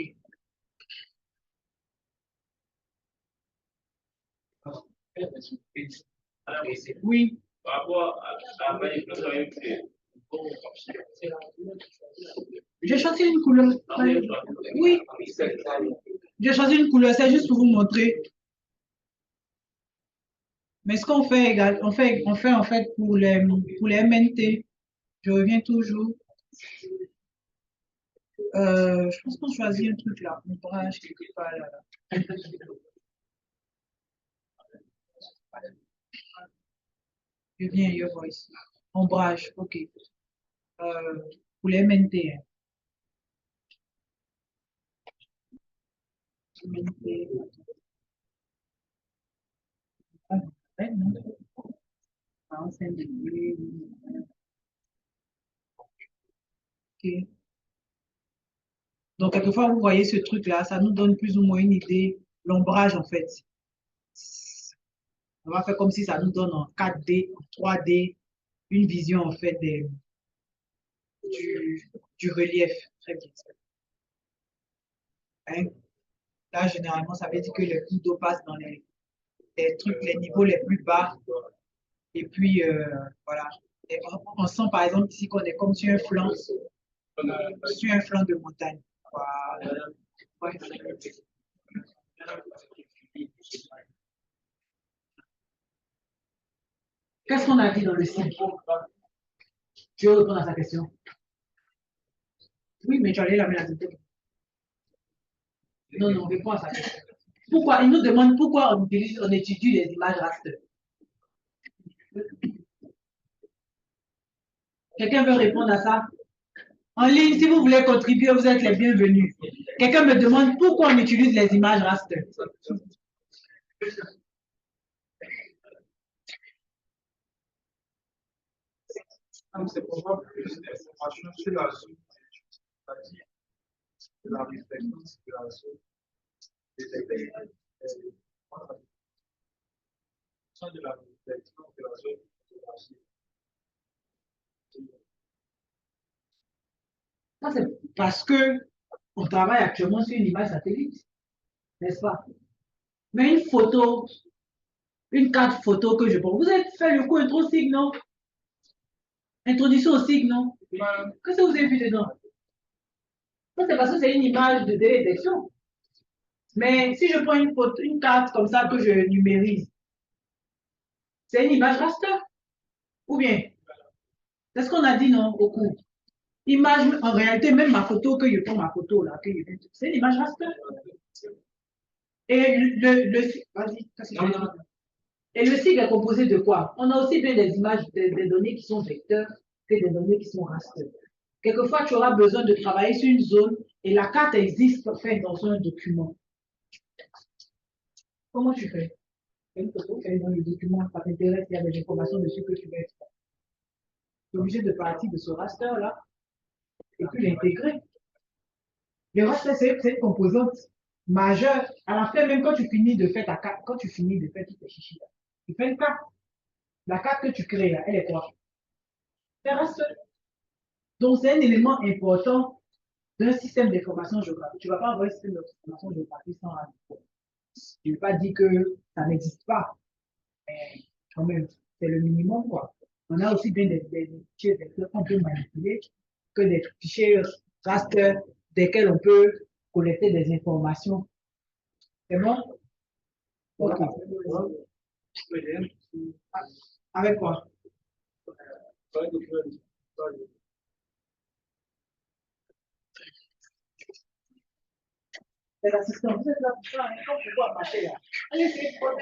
[SPEAKER 1] Oui.
[SPEAKER 4] Par rapport à la manipulation,
[SPEAKER 1] J'ai choisi une couleur. Oui. J'ai choisi une couleur. C'est juste pour vous montrer. Mais ce qu'on fait également, on fait en fait pour les MNT. Je reviens toujours. Je pense qu'on choisit un truc là, un ombrage quelque part là. Je viens, je vois ici. Ombrage, ok. Pour les MNT. Hein. MNT. Ah, ouais, non. Ah, c'est ok. Donc, quelquefois, vous voyez ce truc-là, ça nous donne plus ou moins une idée, l'ombrage en fait. On va faire comme si ça nous donne en 4D, en 3D, une vision en fait du relief. Très bien. Hein? Là, généralement, ça veut dire que les coups d'eau passent dans les trucs, les niveaux les plus bas. Et puis, voilà. Et on sent par exemple ici qu'on est comme sur un flanc de montagne. Voilà. Ouais. Qu'est-ce qu'on a dit dans le site? Tu veux répondre à sa question? Oui, mais tu allais la mettre à tête. Non, non, réponds à sa question. Pourquoi? Il nous demande pourquoi on étudie les images raster. Quelqu'un veut répondre à ça? En ligne, si vous voulez contribuer, vous êtes les bienvenus. Quelqu'un me demande pourquoi on utilise les images raster.
[SPEAKER 4] C'est pour avoir plus d'informations sur la zone, c'est-à-dire la réflexion sur la zone, de la réflexion de la zone de la zone.
[SPEAKER 1] Ça, c'est parce que on travaille actuellement sur une image satellite, n'est-ce pas? Mais une photo, une carte photo que je prends, vous avez fait le coup intro SIG, non? Introduction au SIG, non? Qu'est-ce que vous avez vu dedans? Ça, c'est parce que c'est une image de détection. Mais si je prends une photo, une carte comme ça que je numérise, c'est une image raster. Ou bien, c'est ce qu'on a dit, non, au cours. Image, en réalité, même ma photo, que je prends ma photo là, c'est une image raster. Et vas-y, et le SIG est composé de quoi? On a aussi bien des images, des données qui sont vecteurs que des données qui sont raster. Quelquefois, tu auras besoin de travailler sur une zone et la carte existe en fait dans un document. Comment tu fais? Une photo, tu es dans le document, ça t'intéresse, il y a des informations dessus que tu veux extraire. Tu es obligé de partir de ce raster-là et puis l'intégrer. Le raster, c'est une composante majeure. À la fin, même quand tu finis de faire ta carte, quand tu finis de faire toutes tes chichis, tu fais une carte. La carte que tu crées, là, elle est quoi? C'est un raster. Donc, c'est un élément important d'un système d'information géographique. Tu ne vas pas avoir un système d'information géographique sans raster. Je ne veux pas dire que ça n'existe pas, mais quand même, c'est le minimum, quoi. On a aussi bien des fichiers vecteurs qu'on peut manipuler que des fichiers raster desquels on peut collecter des informations. C'est bon? Ok. Avec quoi? C'est l'assistant. Vous êtes là pour ça, hein, quand vous pouvez marcher là. Allez, c'est quoi?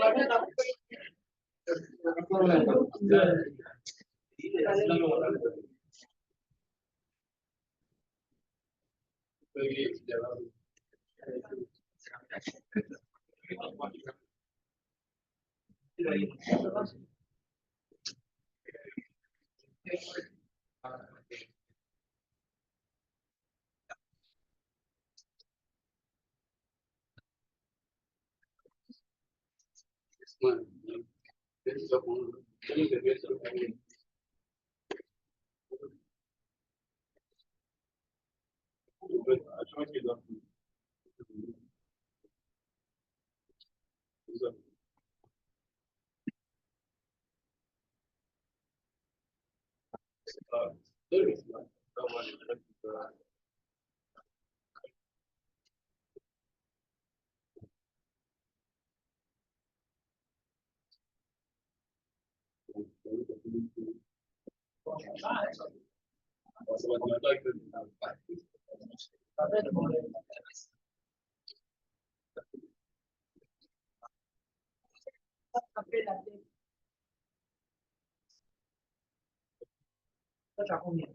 [SPEAKER 1] Ça, tu as combien?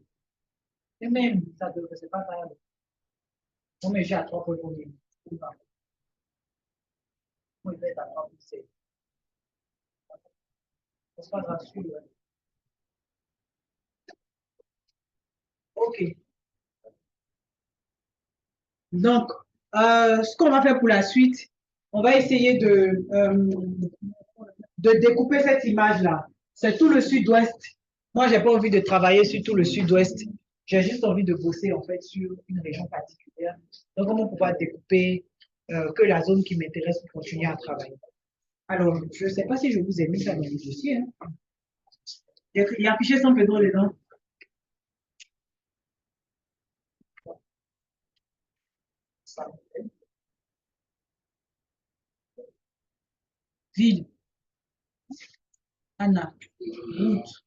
[SPEAKER 1] Et même, ça ne c'est pas grave. On met à 3 pour combien? On met à 3 pour 7. C'est pas grave, celui-là. OK. Donc, ce qu'on va faire pour la suite, on va essayer de découper cette image-là. C'est tout le sud-ouest. Moi, je n'ai pas envie de travailler sur tout le sud-ouest. J'ai juste envie de bosser, en fait, sur une région particulière. Donc, comment pouvoir découper que la zone qui m'intéresse pour continuer à travailler. Alors, je ne sais pas si je vous ai mis ça dans le dossier. Hein. Il y a affiché San Pedro dedans. Ville. Anna. Route.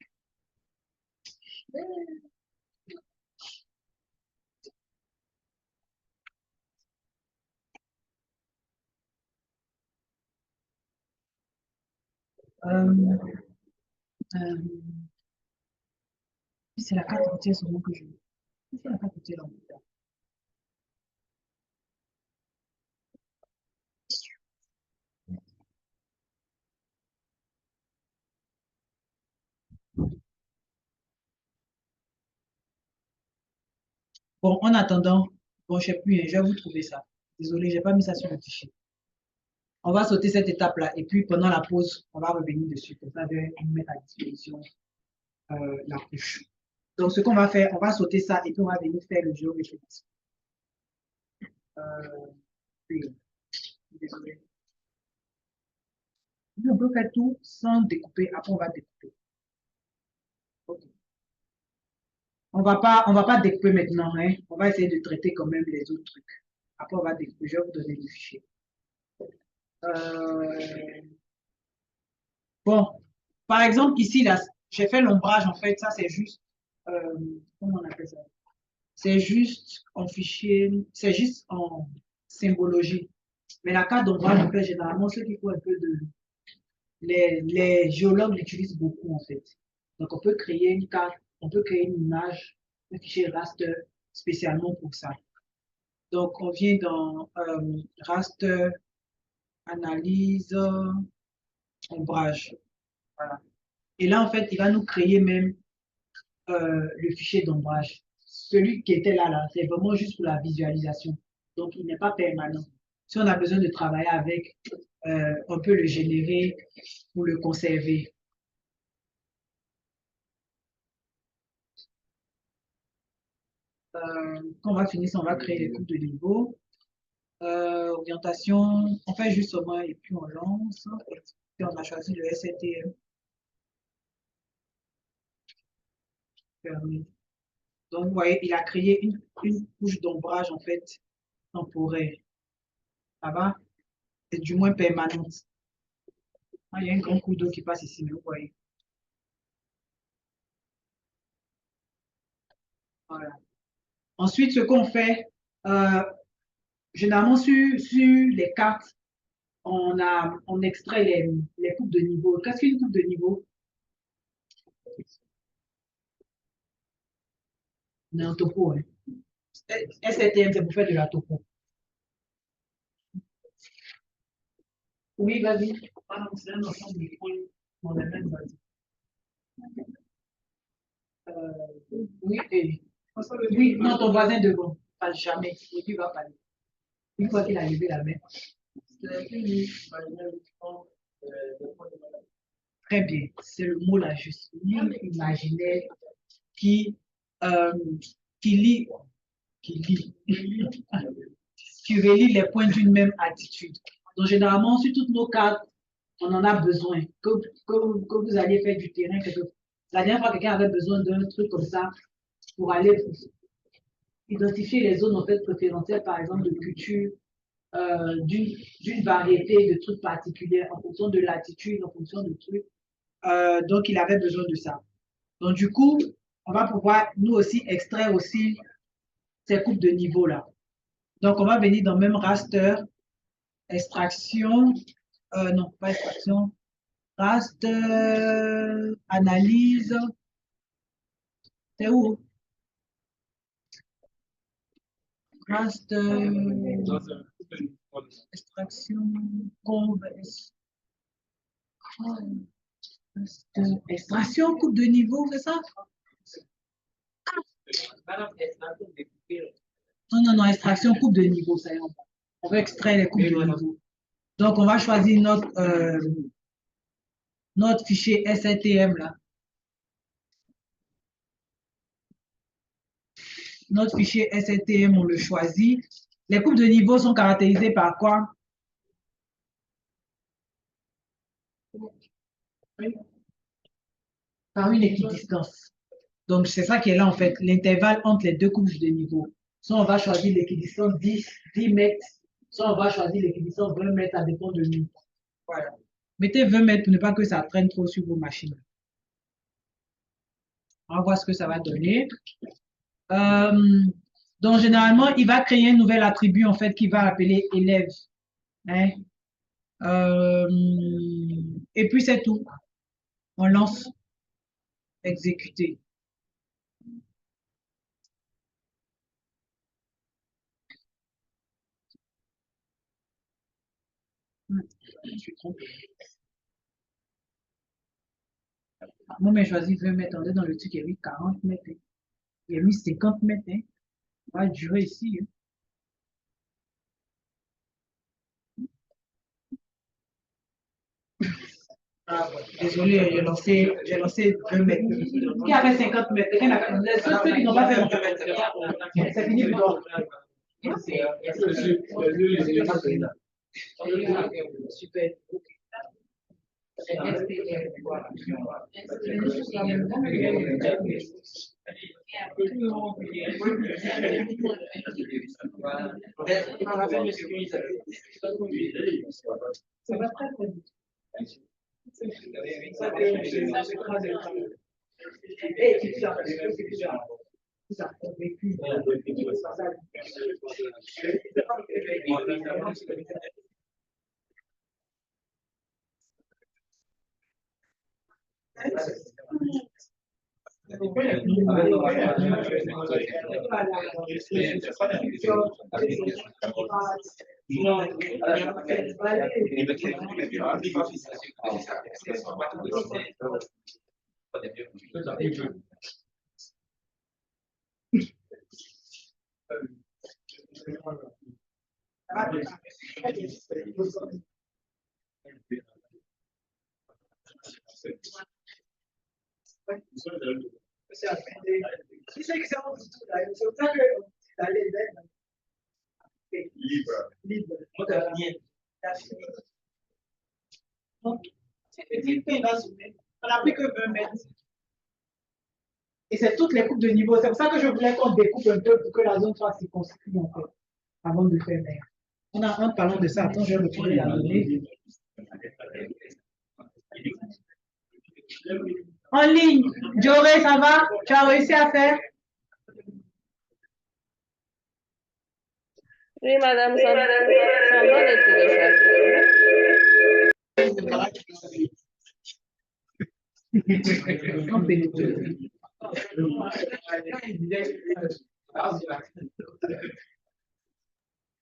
[SPEAKER 1] Euh, euh, c'est la carte entière seulement que je veux. C'est la carte entière. Bon, en attendant, bon, je ne sais plus, hein, je vais vous trouver ça. Désolé, je n'ai pas mis ça sur le fichier. On va sauter cette étape-là et puis pendant la pause, on va revenir dessus. Comme ça, je vais vous mettre à disposition la couche. Donc, ce qu'on va faire, on va sauter ça et puis on va venir faire le géométrie. Oui, désolé. On peut faire tout sans découper. Après, on va découper. Ok. On va pas découper maintenant. Hein. On va essayer de traiter quand même les autres trucs. Après, on va découper. Je vais vous donner le fichier. Bon, par exemple, ici, là, j'ai fait l'ombrage. En fait, ça, c'est juste. Comment on appelle ça? C'est juste en fichier. C'est juste en symbologie. Mais la carte d'ombrage, en fait, généralement, ceux qui font un peu de. Les géologues l'utilisent beaucoup, en fait. Donc, on peut créer une carte, on peut créer une image, un fichier raster spécialement pour ça. Donc, on vient dans raster, analyse, ombrage. Voilà. Et là, en fait, il va nous créer même le fichier d'ombrage. Celui qui était là, c'est vraiment juste pour la visualisation. Donc, il n'est pas permanent. Si on a besoin de travailler avec, on peut le générer ou le conserver. Quand on va finir ça, on va créer les coupes de niveau. Orientation, on fait juste au moins et puis on lance. Et on a choisi le STM. Donc, vous voyez, il a créé une couche d'ombrage, en fait, temporaire. Ça va? C'est du moins permanente. Ah, il y a un grand coup d'eau qui passe ici, mais vous voyez. Voilà. Ensuite, ce qu'on fait, généralement sur les cartes, on extrait les coupes de niveau. Qu'est-ce qu'une coupe de niveau? On est en topo. Hein. STM, c'est pour faire de la topo. Oui, vas-y. Ah, c'est un ensemble de points dans les mêmes bâtiments. Oui, oui, non, ton voisin devant. Pas jamais. Il va parler. Une fois qu'il a levé la main. Très bien, c'est le mot là juste. Ligne imaginaire qui, euh, qui lit, qui lit, qui relie les points d'une même attitude. Donc, généralement, sur toutes nos cartes, on en a besoin. Que vous alliez faire du terrain, la dernière fois, quelqu'un avait besoin d'un truc comme ça pour aller identifier les zones en fait préférentielles, par exemple, de culture, d'une variété de trucs particuliers en fonction de l'attitude, en fonction de trucs. Donc, il avait besoin de ça. Donc, du coup, on va pouvoir, nous aussi, extraire aussi ces coupes de niveau là. Donc, on va venir dans le même raster, extraction, non, pas extraction, raster, analyse. C'est où? Raster, extraction, extraction, coupe de niveau, c'est ça? Non, non, non, extraction, coupe de niveau, ça y est. On va extraire les coupes de niveau. Donc, on va choisir notre fichier STM là. Notre fichier STM, on le choisit. Les coupes de niveau sont caractérisées par quoi? Par une équidistance. Donc, c'est ça qui est là, en fait, l'intervalle entre les deux couches de niveau. Soit on va choisir l'équidistance 10 mètres, soit on va choisir l'équidistance 20 mètres, ça dépend de nous. Voilà. Mettez 20 mètres pour ne pas que ça traîne trop sur vos machines. On va voir ce que ça va donner. Donc, généralement, il va créer un nouvel attribut, en fait, qui va appeler élève. Hein? Et puis, c'est tout. On lance exécuter. Je suis trompé. Moi, j'ai choisi 20 mètres. On est dans le truc, il y a mis 40 mètres. Hein. Il y a mis 50 mètres. Hein. On va durer ici. Hein. Ah, désolé, j'ai lancé 2 mètres. Qui a fait 50 mètres? Les ceux qui n'ont pas fait 20 mètres. C'est fini pour toi. Super. Ça va très très vite. Libre. Donc, on n'a plus que 20 mètres. Et c'est toutes les coupes de niveau. C'est pour ça que je voulais qu'on découpe un peu pour que la zone soit circonscrite en fait, avant de faire mer. On a un parlant de ça. Attends, je vais retrouver la donnée. En ligne. Joré, ça va? Tu as réussi à faire?
[SPEAKER 2] Oui, madame, ça doit être téléchargé.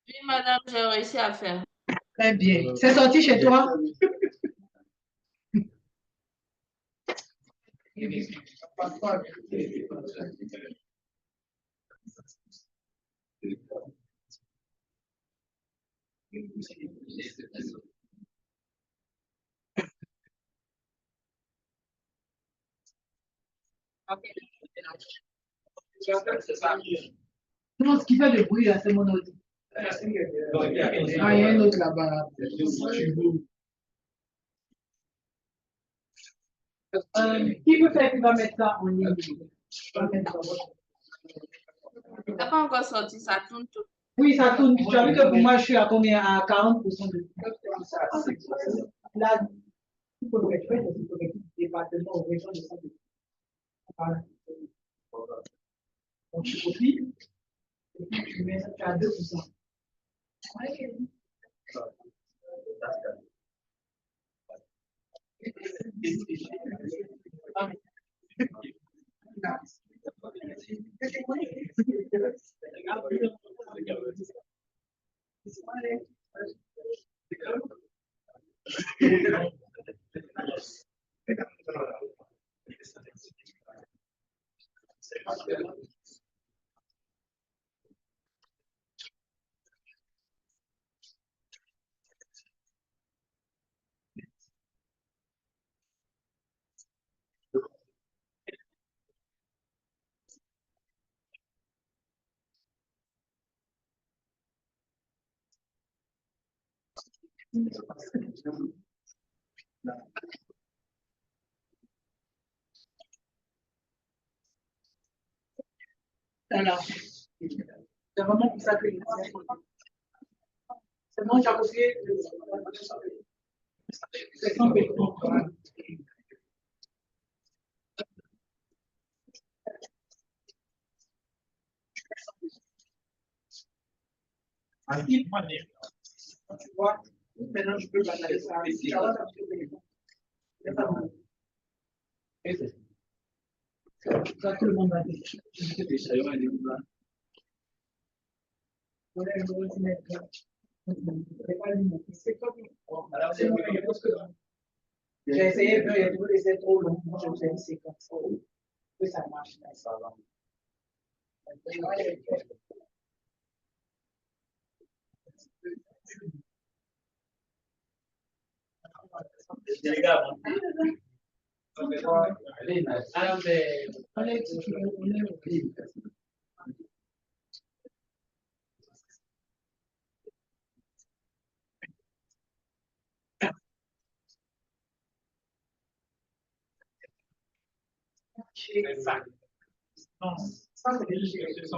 [SPEAKER 2] Oui, madame, j'ai réussi à faire.
[SPEAKER 1] Très bien. C'est sorti chez toi? Non, ce qui fait le bruit là, c'est mon ordi. Ah, il y a un autre là-bas. Qui peut faire qui va mettre ça en ligne?
[SPEAKER 2] Ça n'a pas encore sorti, ça tourne tout.
[SPEAKER 1] Oui, ça tourne. Tu as vu que pour moi, je suis à combien? À 40% de. Là, il faut que tu fasses le département aux régions de santé. Donc, tu copies. Et puis, tu mets ça à 2%. Voilà. C'est vraiment pour ça que c'est bon, j'ai copié. C'est sans béton.
[SPEAKER 4] Tu vois, maintenant je peux balayer ça.
[SPEAKER 1] Ça, tout le monde va dire. J'ai essayé, mais il est trop long. Moi, je vous ai dit, c'est comme ça. Que ça marche. Ça va. Exact. Non, ça c'est des choses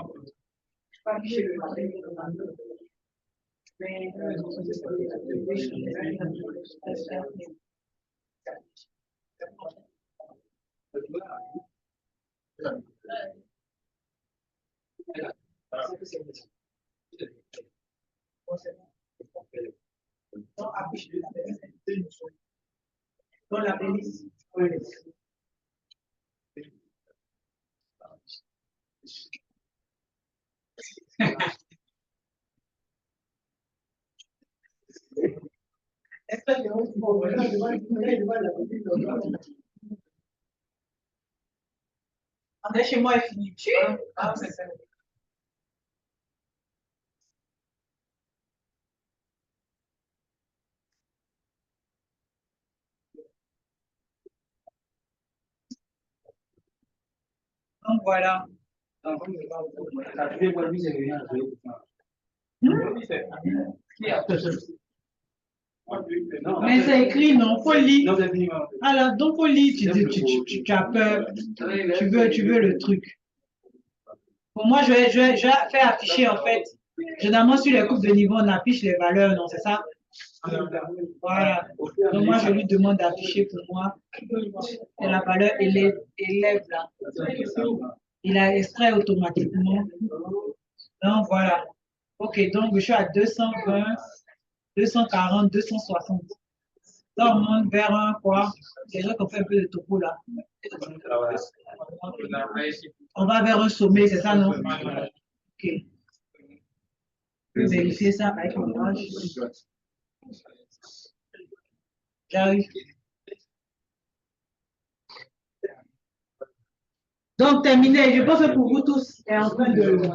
[SPEAKER 1] pas dans la playlist. André, chez moi, est fini. Ah, c'est ça. Donc voilà. Mais c'est écrit, non, faut lire. Alors, donc, faut lire, tu as peur, tu veux le truc. Pour moi, je vais faire afficher, en fait. Généralement, sur les coupes de niveau, on affiche les valeurs, non, c'est ça? Voilà. Donc, moi, je lui demande d'afficher pour moi. Et la valeur élève là. Il a extrait automatiquement. Donc, voilà. OK, donc je suis à 220, 240, 260. Là, on monte vers un quoi? C'est vrai qu'on fait un peu de topo là. On va vers un sommet, c'est ça, non? OK. Je vais vérifier ça avec l'image. J'arrive. Donc, terminé. Je pense que pour vous tous, c'est en train de faire.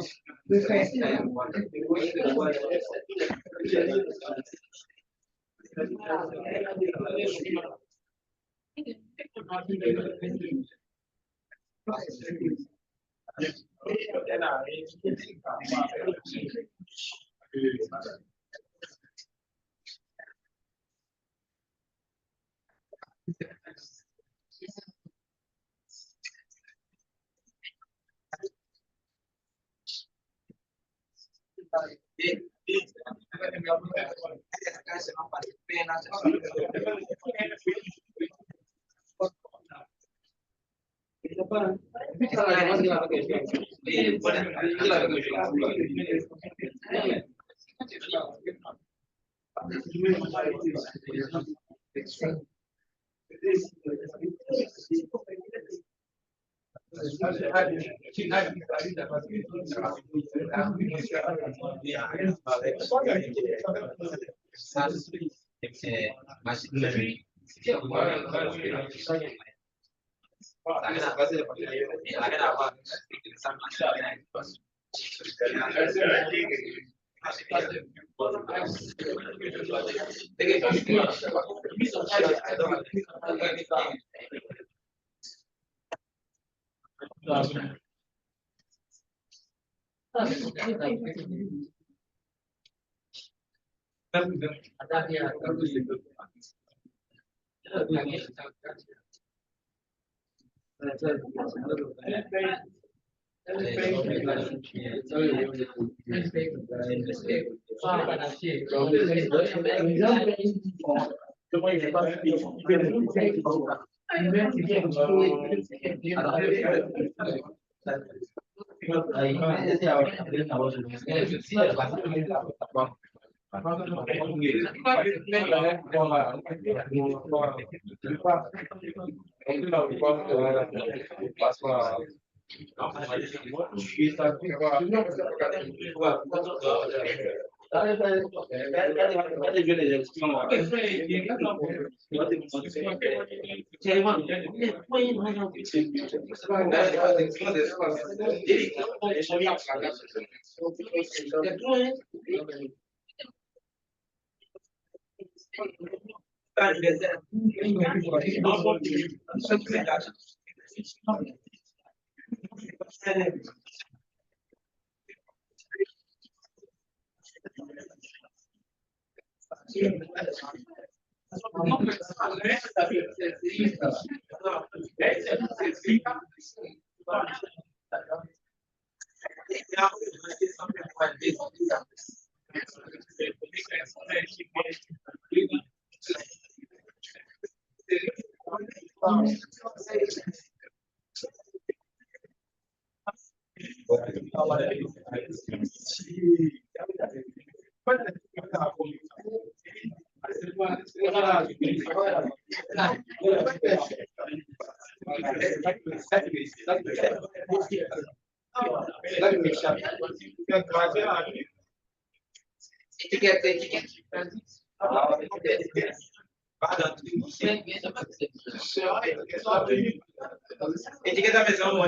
[SPEAKER 5] Etiqueta mesmo,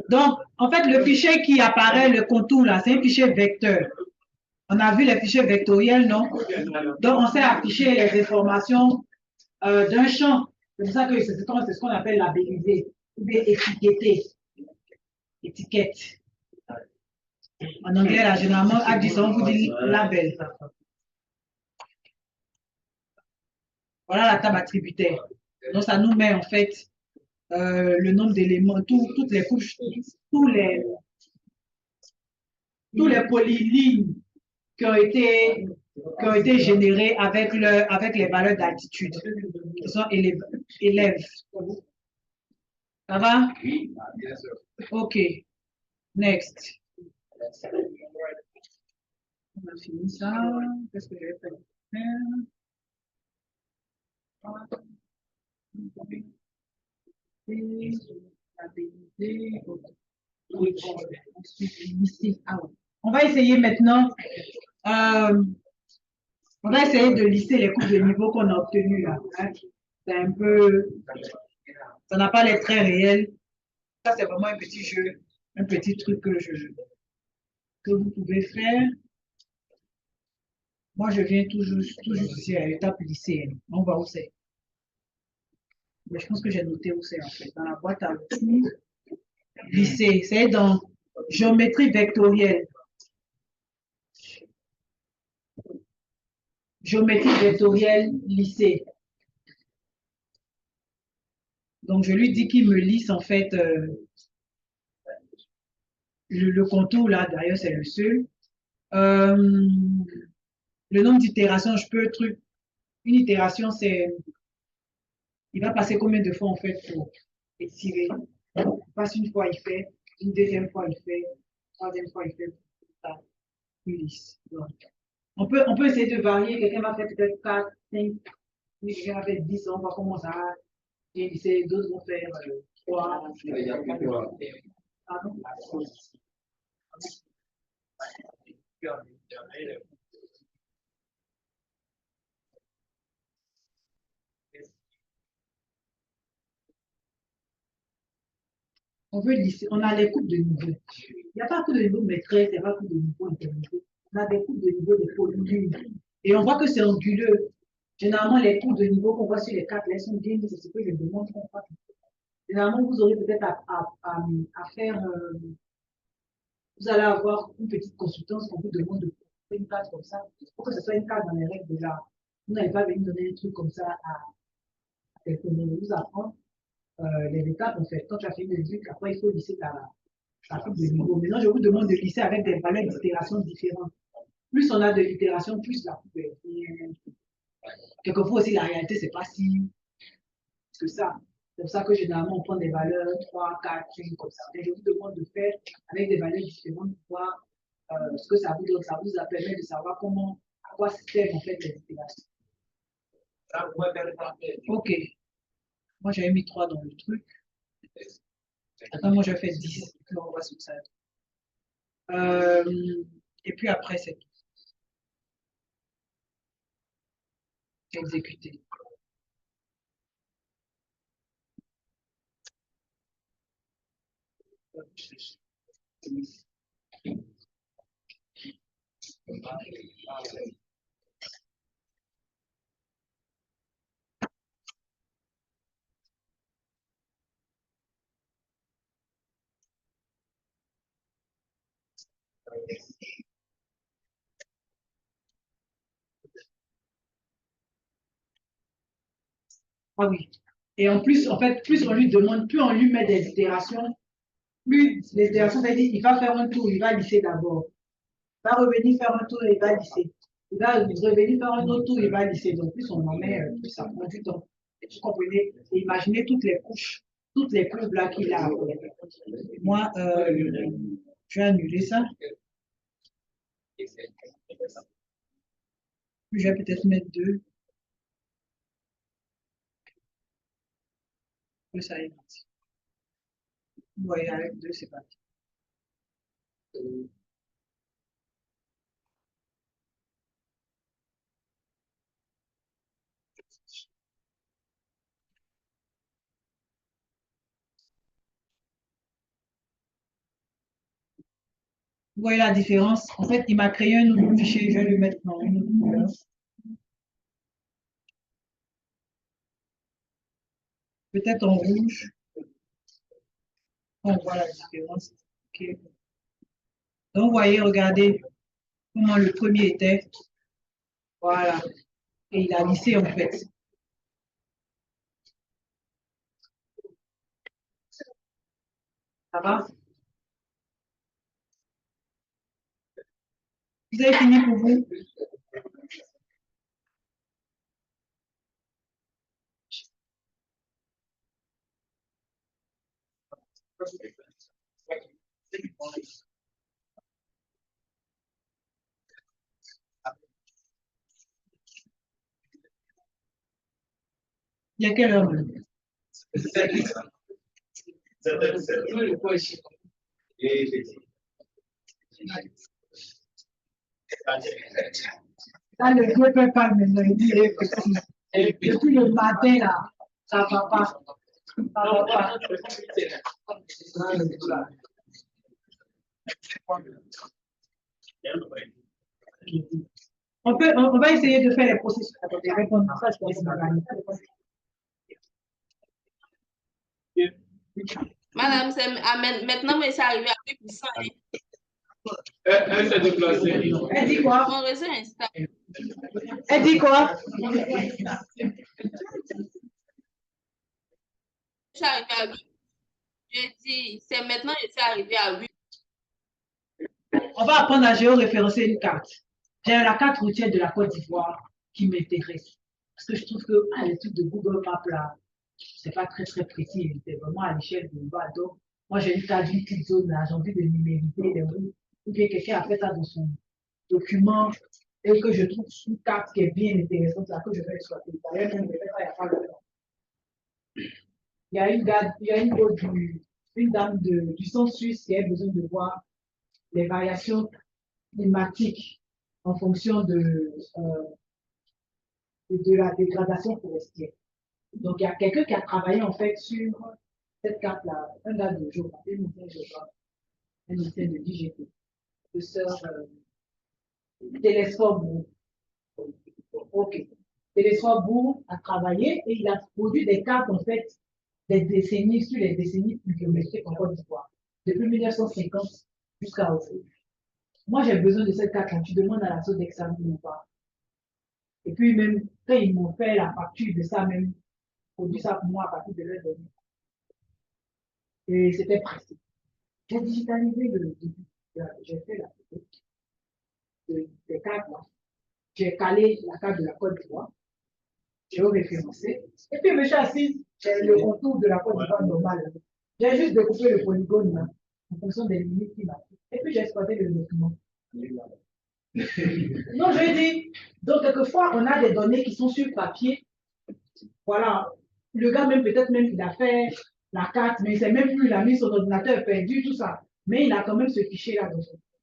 [SPEAKER 1] Donc, en fait, le fichier qui apparaît, le contour là, c'est un fichier vecteur. On a vu les fichiers vectoriels, non? Donc, on sait afficher les informations d'un champ. C'est pour ça que c'est ce qu'on appelle labelliser ou bien étiqueter. Étiquette. En anglais, là, généralement, on vous dit label. Voilà la table attributaire. Donc, ça nous met en fait le nombre d'éléments, toutes les couches, tous les polylignes qui ont été générés avec les valeurs d'altitude, qui sont élèves. Ça va? OK. Next. On a fini ça. Qu'est-ce que je vais faire? On va essayer maintenant. On va essayer de lister les coupes de niveau qu'on a obtenues là. C'est un peu. Ça n'a pas l'air très réel. Ça, c'est vraiment un petit jeu, un petit truc que vous pouvez faire. Moi, je viens tout juste ici à l'étape lycée. On va où c'est? Mais je pense que j'ai noté où c'est en fait. Dans la boîte à outils. Lycée, c'est dans géométrie vectorielle. Géométrie vectorielle, lycée. Donc, je lui dis qu'il me lisse en fait le contour là, d'ailleurs, c'est le seul. Le nombre d'itérations, je peux truc. Une itération, c'est. Il va passer combien de fois en fait pour étirer? Il passe une fois, il fait. Une deuxième fois, il fait. Troisième fois, il fait. Ça, plus lisse. Donc, on peut essayer de varier. Quelqu'un va faire peut-être 4, 5, quelqu'un va faire 10, on va commencer à lisser. D'autres vont faire 3. Pardon? On veut lisser, on a les coupes de niveau. Il n'y a pas que de niveau maîtrise, il n'y a pas que de niveau intermédiaire. On a des coupes de niveau de polylignes. Et on voit que c'est anguleux. Généralement, les coupes de niveau qu'on voit sur les 4 sont bien, c'est ce que je demande qu'on fasse. Généralement, vous aurez peut-être à faire, vous allez avoir une petite consultance qu'on vous demande de faire une carte comme ça, pour que ce soit une carte dans les règles de l'art. Vous n'allez pas venir donner un truc comme ça à quelqu'un. Vous apprendre les étapes, en fait. Quand tu as fini le truc, après, il faut lisser ta coupe de niveau. Maintenant, je vous demande de lisser avec des valeurs d'itération différentes. Plus on a de l'itération, plus la coupe est bien. Quelquefois aussi, la réalité, c'est pas si que ça. C'est pour ça que généralement, on prend des valeurs 3, 4, 5, comme ça. Et je vous demande de faire avec des valeurs différentes pour voir ce que ça vous donne. Ça vous permet de savoir comment, à quoi sert en fait les itérations. OK. Moi, j'avais mis 3 dans le truc. Attends, moi, je vais faire 10. Puis on voit sur ça. Et puis après, c'est tout. Exécuter. Ah oui. Et en plus, en fait, plus on lui demande, plus on lui met des itérations, Plus l'interaction, c'est-à-dire il va faire un tour, il va lisser d'abord. Il va revenir faire un tour, il va lisser. Il va revenir faire un autre tour, il va lisser. Donc, plus on en met, plus ça prend du temps. Et tu comprenez? Et imaginez toutes les courbes là qu'il a. Moi, je vais annuler ça. Je vais peut-être mettre 2. Que ça est parti. Vous voyez, avec 2, c'est parti. Vous voyez la différence? En fait, il m'a créé un nouveau fichier. Je vais le mettre dans une autre couleur. Peut-être en rouge. On voit la différence. Okay. Donc, vous voyez, regardez comment le premier était. Voilà. Et il a lissé, en fait. Ça va? Vous avez fini pour vous? Il y a quelle heure? Là, le jeu ne peut pas me dire que depuis le matin, là, ça ne va pas. Ça va pas. On va essayer de faire les processus. Attendez, répondre à ça, je vais
[SPEAKER 2] Madame, maintenant, mais c'est arrivé à 8%.
[SPEAKER 4] Elle s'est déplacée.
[SPEAKER 1] Elle dit quoi?
[SPEAKER 2] Mon réseau est instable.
[SPEAKER 1] Elle dit quoi?
[SPEAKER 2] Je suis arrivé à 8. Je dis, c'est maintenant que je suis arrivé à 8.
[SPEAKER 1] On va apprendre à géoréférencer une carte. J'ai la carte routière de la Côte d'Ivoire qui m'intéresse. Parce que je trouve que les trucs de Google Maps, là, c'est pas très, très précis. C'est vraiment à l'échelle de bas. Donc, moi, j'ai une carte d'une petite zone, là, j'ai envie de numériser les rues. Ou bien quelqu'un a fait ça dans son document et que je trouve une carte qui est bien intéressante, là, que je vais exploiter. D'ailleurs, même, je vais faire, il y a pas longtemps. Il y a une dame du centre suisse qui a besoin de voir les variations climatiques en fonction de la dégradation forestière. Donc, il y a quelqu'un qui a travaillé en fait sur cette carte-là, un gars de géographie, un ancien de DGT, professeur Télesphore Bourg. Ok. Télesphore Bourg a travaillé et il a produit des cartes en fait des décennies sur les décennies pluviométriques en Côte d'Ivoire, depuis 1950 jusqu'à aujourd'hui. Moi, j'ai besoin de cette carte-là. Tu demandes à la sauce d'examen ou pas. Et puis, même, quand ils m'ont fait la facture de ça, même, produit ça pour moi à partir de leur données. Et c'était pratique. J'ai digitalisé le début. J'ai fait la photo des cartes là. J'ai calé la carte de la Côte d'Ivoire. J'ai référencé. Et puis, je me suis assis, j'ai le contour de la Côte d'Ivoire normale. J'ai juste découpé le polygone là, en fonction des limites qu'il m'a fait. Et puis, j'ai exploité le document. Non, je dis, donc quelquefois, on a des données qui sont sur papier. Voilà. Le gars, même peut-être même qu'il a fait la carte, mais il ne sait même plus, il a mis son ordinateur perdu, tout ça. Mais il a quand même ce fichier-là.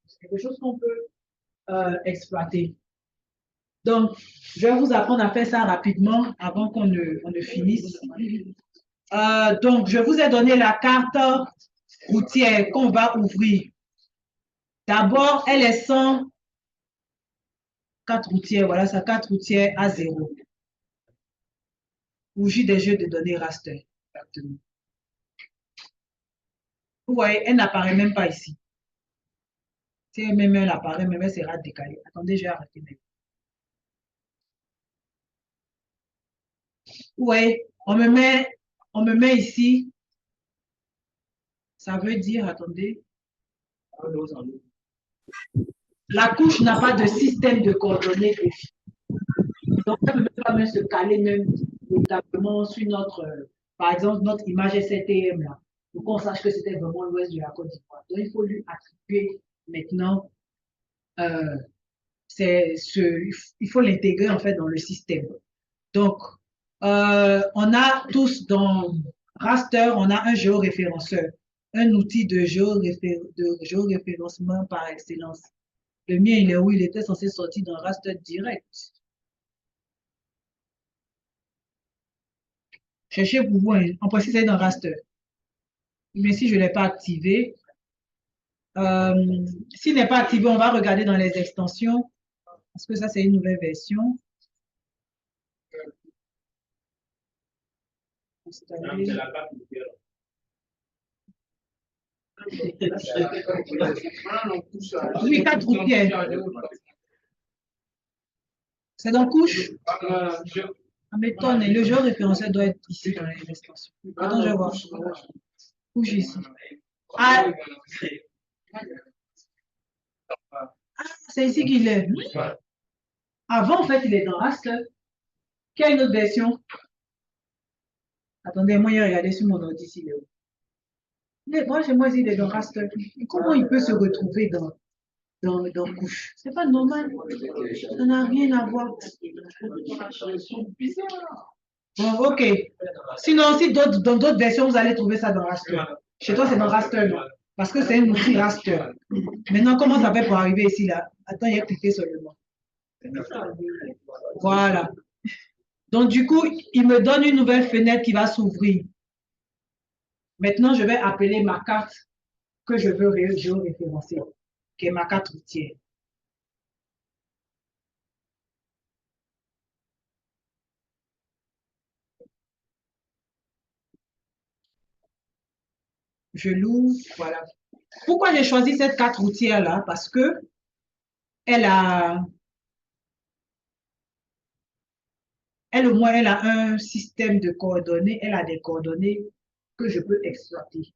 [SPEAKER 1] C'est quelque chose qu'on peut exploiter. Donc, je vais vous apprendre à faire ça rapidement avant qu'on ne finisse. Donc, je vous ai donné la carte routière qu'on va ouvrir. D'abord, elle est sans carte routière. Voilà sa carte routière à 0. Bougie des jeux de données raster. Exactement. Vous voyez, elle n'apparaît même pas ici. Si elle apparaît, même elle sera décalée. Attendez, je vais arrêter même. Vous voyez, on me met ici Ça veut dire, attendez, la couche n'a pas de système de coordonnées défini. Donc, ça ne peut pas même se caler même notablement sur notre, par exemple, notre image STM là, pour qu'on sache que c'était vraiment l'ouest de la Côte d'Ivoire. Donc, il faut lui attribuer maintenant, il faut l'intégrer en fait dans le système. Donc, on a tous dans raster, on a un géoréférenceur, un outil de géoréférencement par excellence. Le mien, il est où? Il était censé sortir dans raster direct. Cherchez pour vous, en principe, c'est dans raster. Mais si je ne l'ai pas activé, s'il n'est pas activé, on va regarder dans les extensions, parce que ça, c'est une nouvelle version. Oui, 4 routières. C'est dans couche. Ça m'étonne. Et le géoréférenceur doit être ici dans les extensions. Attends, je vais voir. Couche ici. Ah, c'est ici qu'il est. Avant, en fait, il est dans raster. Quelle est une autre version? Attendez, moi, j'ai regardé sur mon ordi ici. Moi, chez moi, il est dans raster. Comment il peut se retrouver dans couche? C'est pas normal. Ça n'a rien à voir. Bon, ok. Sinon, si dans d'autres versions, vous allez trouver ça dans raster. Chez toi, c'est dans raster, non? Parce que c'est un outil raster. Maintenant, comment ça fait pour arriver ici, là? Attends, il y a cliqué seulement. Voilà. Donc, du coup, il me donne une nouvelle fenêtre qui va s'ouvrir. Maintenant, je vais appeler ma carte que je veux géoréférencer, qui est ma carte routière. Je l'ouvre, voilà. Pourquoi j'ai choisi cette carte routière-là? Parce que elle au moins, elle a un système de coordonnées, elle a des coordonnées que je peux exploiter.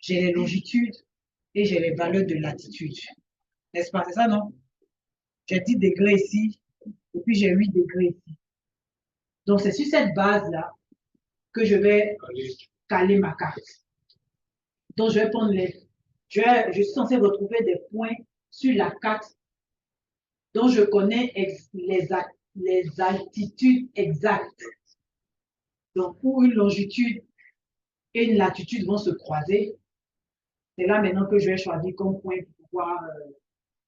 [SPEAKER 1] J'ai les longitudes et j'ai les valeurs de latitude. N'est-ce pas? C'est ça, non? J'ai 10 degrés ici, et puis j'ai 8 degrés ici. Donc, c'est sur cette base-là que je vais caler ma carte. Donc, je vais prendre je suis censé retrouver des points sur la carte dont je connais les altitudes exactes. Donc, où une longitude et une latitude vont se croiser, c'est là maintenant que je vais choisir comme point pour pouvoir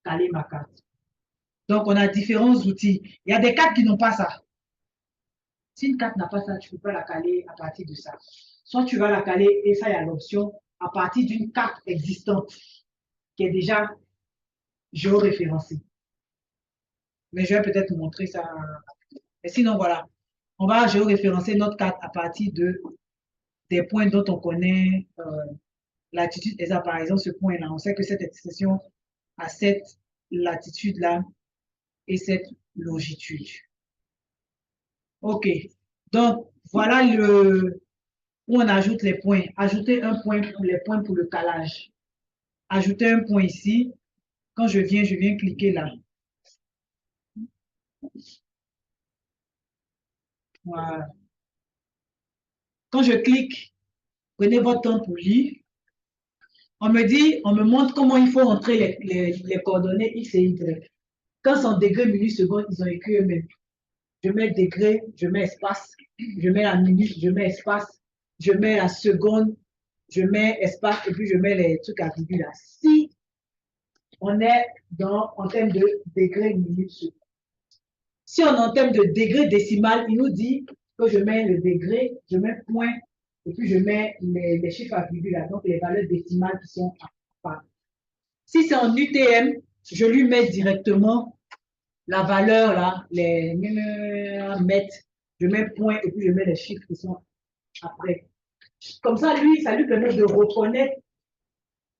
[SPEAKER 1] caler ma carte. Donc, on a différents outils. Il y a des cartes qui n'ont pas ça. Si une carte n'a pas ça, tu ne peux pas la caler à partir de ça. Soit tu vas la caler, et ça, il y a l'option, à partir d'une carte existante qui est déjà géoréférencée. Mais je vais peut-être vous montrer ça. Mais sinon, voilà. On va géoréférencer notre carte à partir des points dont on connaît latitude exacte. Par exemple, ce point-là, on sait que cette expression a cette latitude-là et cette longitude. OK. Donc, voilà où on ajoute les points. Ajouter un point pour les points pour le calage. Ajouter un point ici. Quand je viens cliquer là. Voilà. Quand je clique, prenez votre temps pour lire. On me montre comment il faut entrer les coordonnées X et Y. Quand c'est en degrés, minutes, secondes, ils ont écrit eux-mêmes. Je mets degré, je mets espace, je mets la minute, je mets espace, je mets la seconde, je mets espace et puis je mets les trucs à virgule là. Si on est en termes de degrés, minutes, secondes. Si on est en termes de degré décimal, il nous dit que je mets le degré, je mets point, et puis je mets les chiffres à virgule là, donc les valeurs décimales qui sont à part. Si c'est en UTM, je lui mets directement la valeur là, les mètres, je mets point et puis je mets les chiffres qui sont après. Comme ça, ça lui permet de reconnaître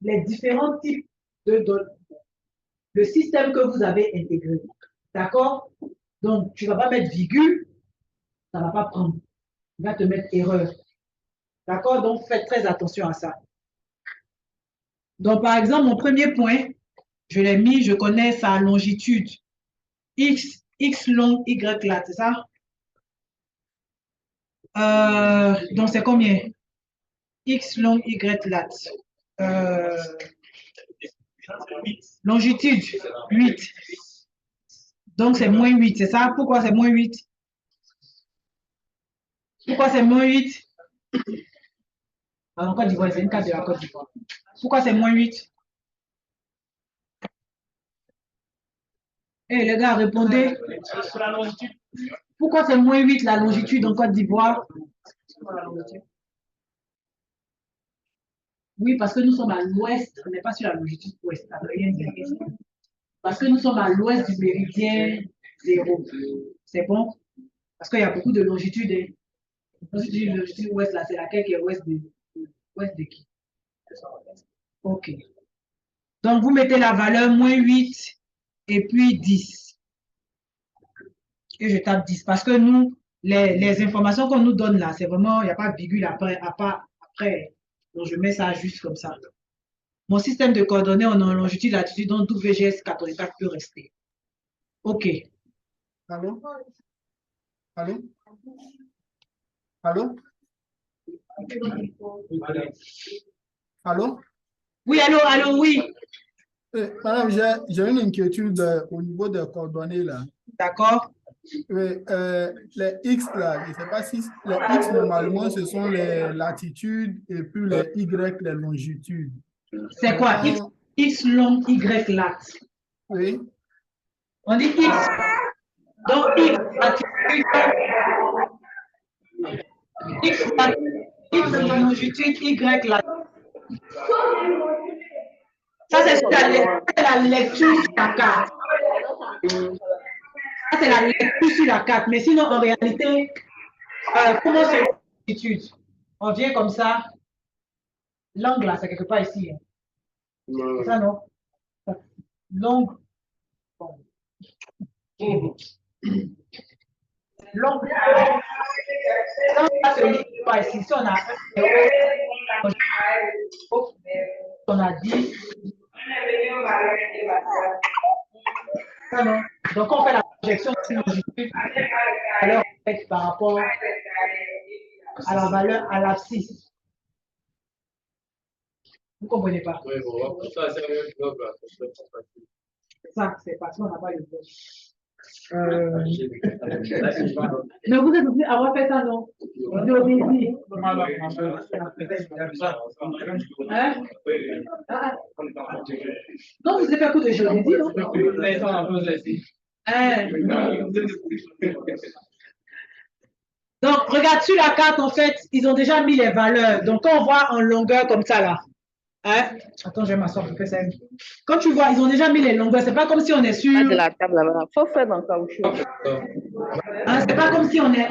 [SPEAKER 1] les différents types de données, le système que vous avez intégré. D'accord? Donc, tu ne vas pas mettre virgule, ça ne va pas prendre. Il va te mettre erreur. D'accord? Donc, faites très attention à ça. Donc, par exemple, mon premier point, je l'ai mis, je connais sa longitude. X long, Y lat, c'est ça? Donc, c'est combien? X long, Y lat. Longitude, 8. Donc, c'est moins 8, c'est ça? Pourquoi c'est moins 8? Pourquoi c'est moins 8? En Côte d'Ivoire, c'est une carte de la Côte d'Ivoire. Pourquoi c'est moins 8? Eh, les gars, répondez. Pourquoi c'est moins 8 la longitude en Côte d'Ivoire? Oui, parce que nous sommes à l'ouest, on n'est pas sur la longitude ouest. Parce que nous sommes à l'ouest du méridien 0. C'est bon? Parce qu'il y a beaucoup de longitudes. Hein. Quand je dis longitude ouest, là, c'est laquelle qui est ouest de qui? OK. Donc, vous mettez la valeur moins 8 et puis 10. Et je tape 10. Parce que nous, les informations qu'on nous donne là, c'est vraiment, il n'y a pas de virgule après. Donc, je mets ça juste comme ça. Mon système de coordonnées, on a en longitude, latitude, donc tout VGS 84 peut rester. OK.
[SPEAKER 4] Allô? Allô? Allô? Allô?
[SPEAKER 1] Oui, allô, oui.
[SPEAKER 4] Madame, j'ai une inquiétude au niveau des coordonnées là.
[SPEAKER 1] D'accord.
[SPEAKER 4] Les X là, je ne sais pas si les X normalement ce sont les latitudes et puis les Y les longitudes.
[SPEAKER 1] C'est quoi? X long, Y lat.
[SPEAKER 4] Oui.
[SPEAKER 1] On dit X. Donc X latitude. X longitude, Y lat. Ça, c'est la lecture sur la carte. Ça, c'est la lecture sur la carte. Mais sinon, en réalité, comment c'est la longitude? On vient comme ça. L'angle, là, c'est quelque part ici. Hein. C'est ça, non? L'angle. Bon. L'angle. Ça se lit pas ici. Si on a 10. Ça, non? Donc, on fait la projection sur longitude alors par rapport à la valeur à l'abscisse. Vous ne comprenez pas?
[SPEAKER 5] Oui, bon, ça, c'est un bloc là.
[SPEAKER 1] Ça, c'est parce qu'on n'a pas le bloc. Mais vous êtes obligé d'avoir fait ça, non? Hein? Non, vous avez fait un coup de géométrie, non? Donc, regarde sur la carte, en fait, ils ont déjà mis les valeurs. Donc, quand on voit en longueur comme ça, là, hein? Attends, je vais m'asseoir pour faire ça. Quand tu vois, ils ont déjà mis les longueurs. C'est pas comme si on est sur...
[SPEAKER 2] De la table là-bas. Il faut faire dans le caoutchouc.
[SPEAKER 1] Hein, c'est pas comme si on est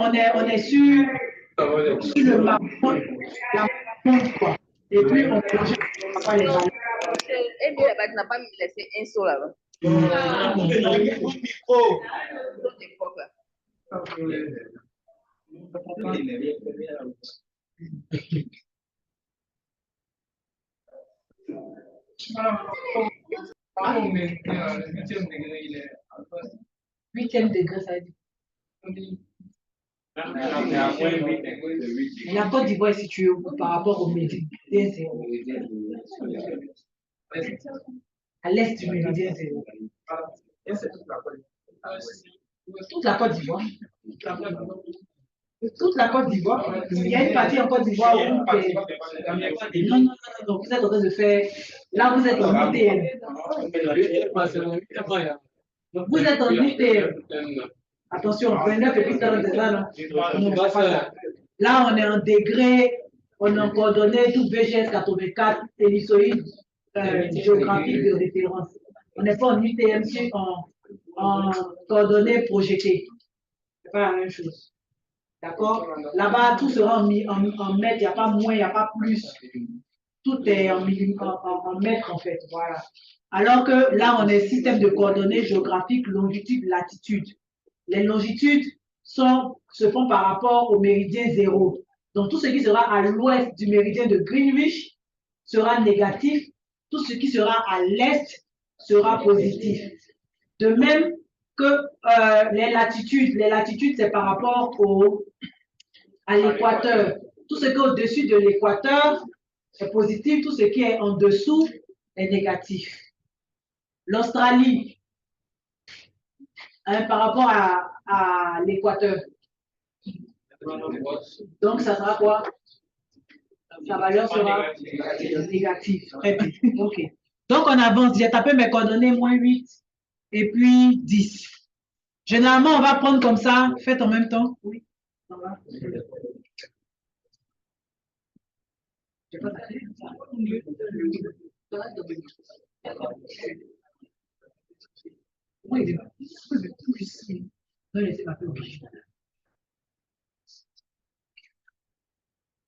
[SPEAKER 1] sur le marron, la marron, quoi. Et puis, on change pas les valeurs.
[SPEAKER 2] Et lui, là-bas, tu n'as pas laissé un saut là-bas. Huitième degré, ça veut dire.
[SPEAKER 1] La Côte d'Ivoire est située par rapport au méridien 0. À l'est du méridien 0. Toute la Côte d'Ivoire. Toute la Côte d'Ivoire. Il y a une partie en Côte d'Ivoire où non, vous êtes en train de faire. Là, vous êtes en UTM. Vous êtes en UTM. Attention, 29 et puis 30, c'est ça, non? Non, ça. Là, on est en degré, on est en coordonnées, tout VGS 84, ellipsoïde géographique de référence. On n'est pas en UTM, en coordonnées projetées. C'est pas la même chose. D'accord? Là-bas, tout sera en mètres, il n'y a pas moins, il n'y a pas plus. Tout est en mètres, en fait. Voilà. Alors que là, on est système de coordonnées géographiques, longitude, latitude. Les longitudes se font par rapport au méridien 0. Donc, tout ce qui sera à l'ouest du méridien de Greenwich sera négatif. Tout tout ce qui sera à l'est sera positif. De même que les latitudes, c'est par rapport à l'équateur. Tout ce qui est au-dessus de l'équateur est positif, tout ce qui est en dessous est négatif. L'Australie, par rapport à l'équateur. Donc, ça sera quoi? Sa valeur sera négative. Très bien. OK. Donc, on avance. J'ai tapé mes coordonnées, -8 et puis 10. Généralement, on va prendre comme ça. Faites en même temps. Oui. Ça va. Oui,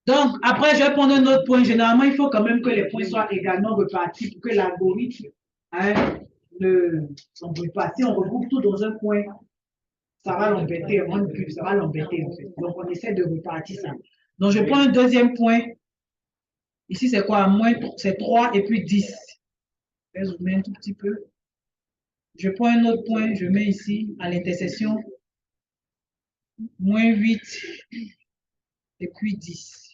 [SPEAKER 1] donc, après, je vais prendre un autre point. Généralement, il faut quand même que les points soient également repartis pour que l'algorithme ne s'embrouille pas. Si on regroupe tout dans un point, ça va l'embêter, ça va l'embêter en fait. Donc, on essaie de repartir ça. Donc, je prends un deuxième point. Ici, c'est quoi? C'est 3 et puis 10. Je vais zoomer un tout petit peu. Je prends un autre point, je mets ici à l'intersection. -8 et puis 10.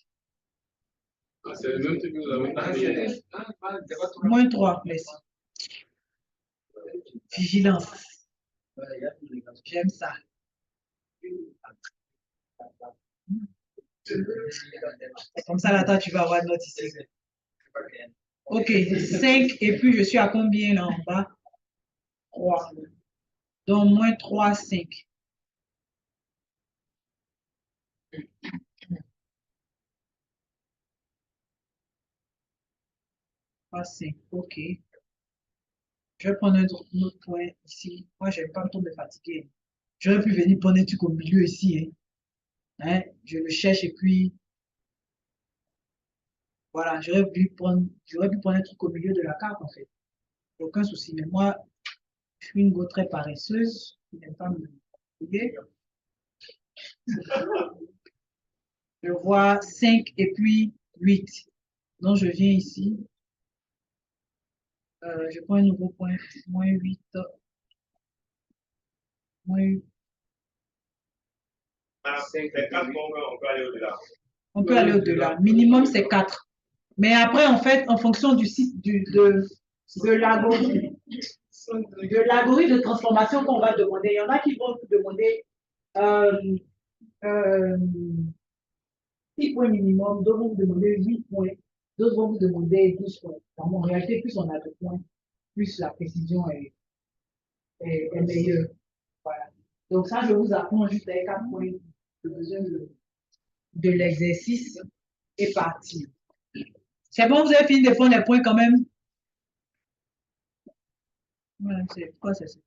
[SPEAKER 5] C'est le même truc que nous avons fait.
[SPEAKER 1] -3, merci. Vigilance. J'aime ça. Comme ça, là, toi, tu vas avoir une note ici. OK, 5, et puis je suis à combien là en bas? 3. Donc, -3, 5. OK. Je vais prendre un autre point ici. Moi, je n'aime pas trop me fatiguer. J'aurais pu venir prendre un truc au milieu ici. Hein. Je le cherche et puis voilà, j'aurais pu prendre un truc au milieu de la carte en fait. Aucun souci. Mais moi, je suis une go très paresseuse. Je n'aime pas me fatiguer. Je vois 5 et puis 8. Donc, je viens ici. Je prends un nouveau point. -8. On peut aller au-delà. Minimum, c'est 4. Mais après, en fait, en fonction du site de l'algorithme de transformation qu'on va demander, il y en a qui vont vous demander 6 points minimum, d'autres vont vous demander 8 points, d'autres vont vous demander 12 points. En réalité, plus on a de points, plus la précision est meilleure. Voilà. Donc ça, je vous apprends juste avec 4 points de besoin de l'exercice et parti. C'est bon, vous avez fini de prendre les points quand même? Ouais, c'est quoi c'est ça?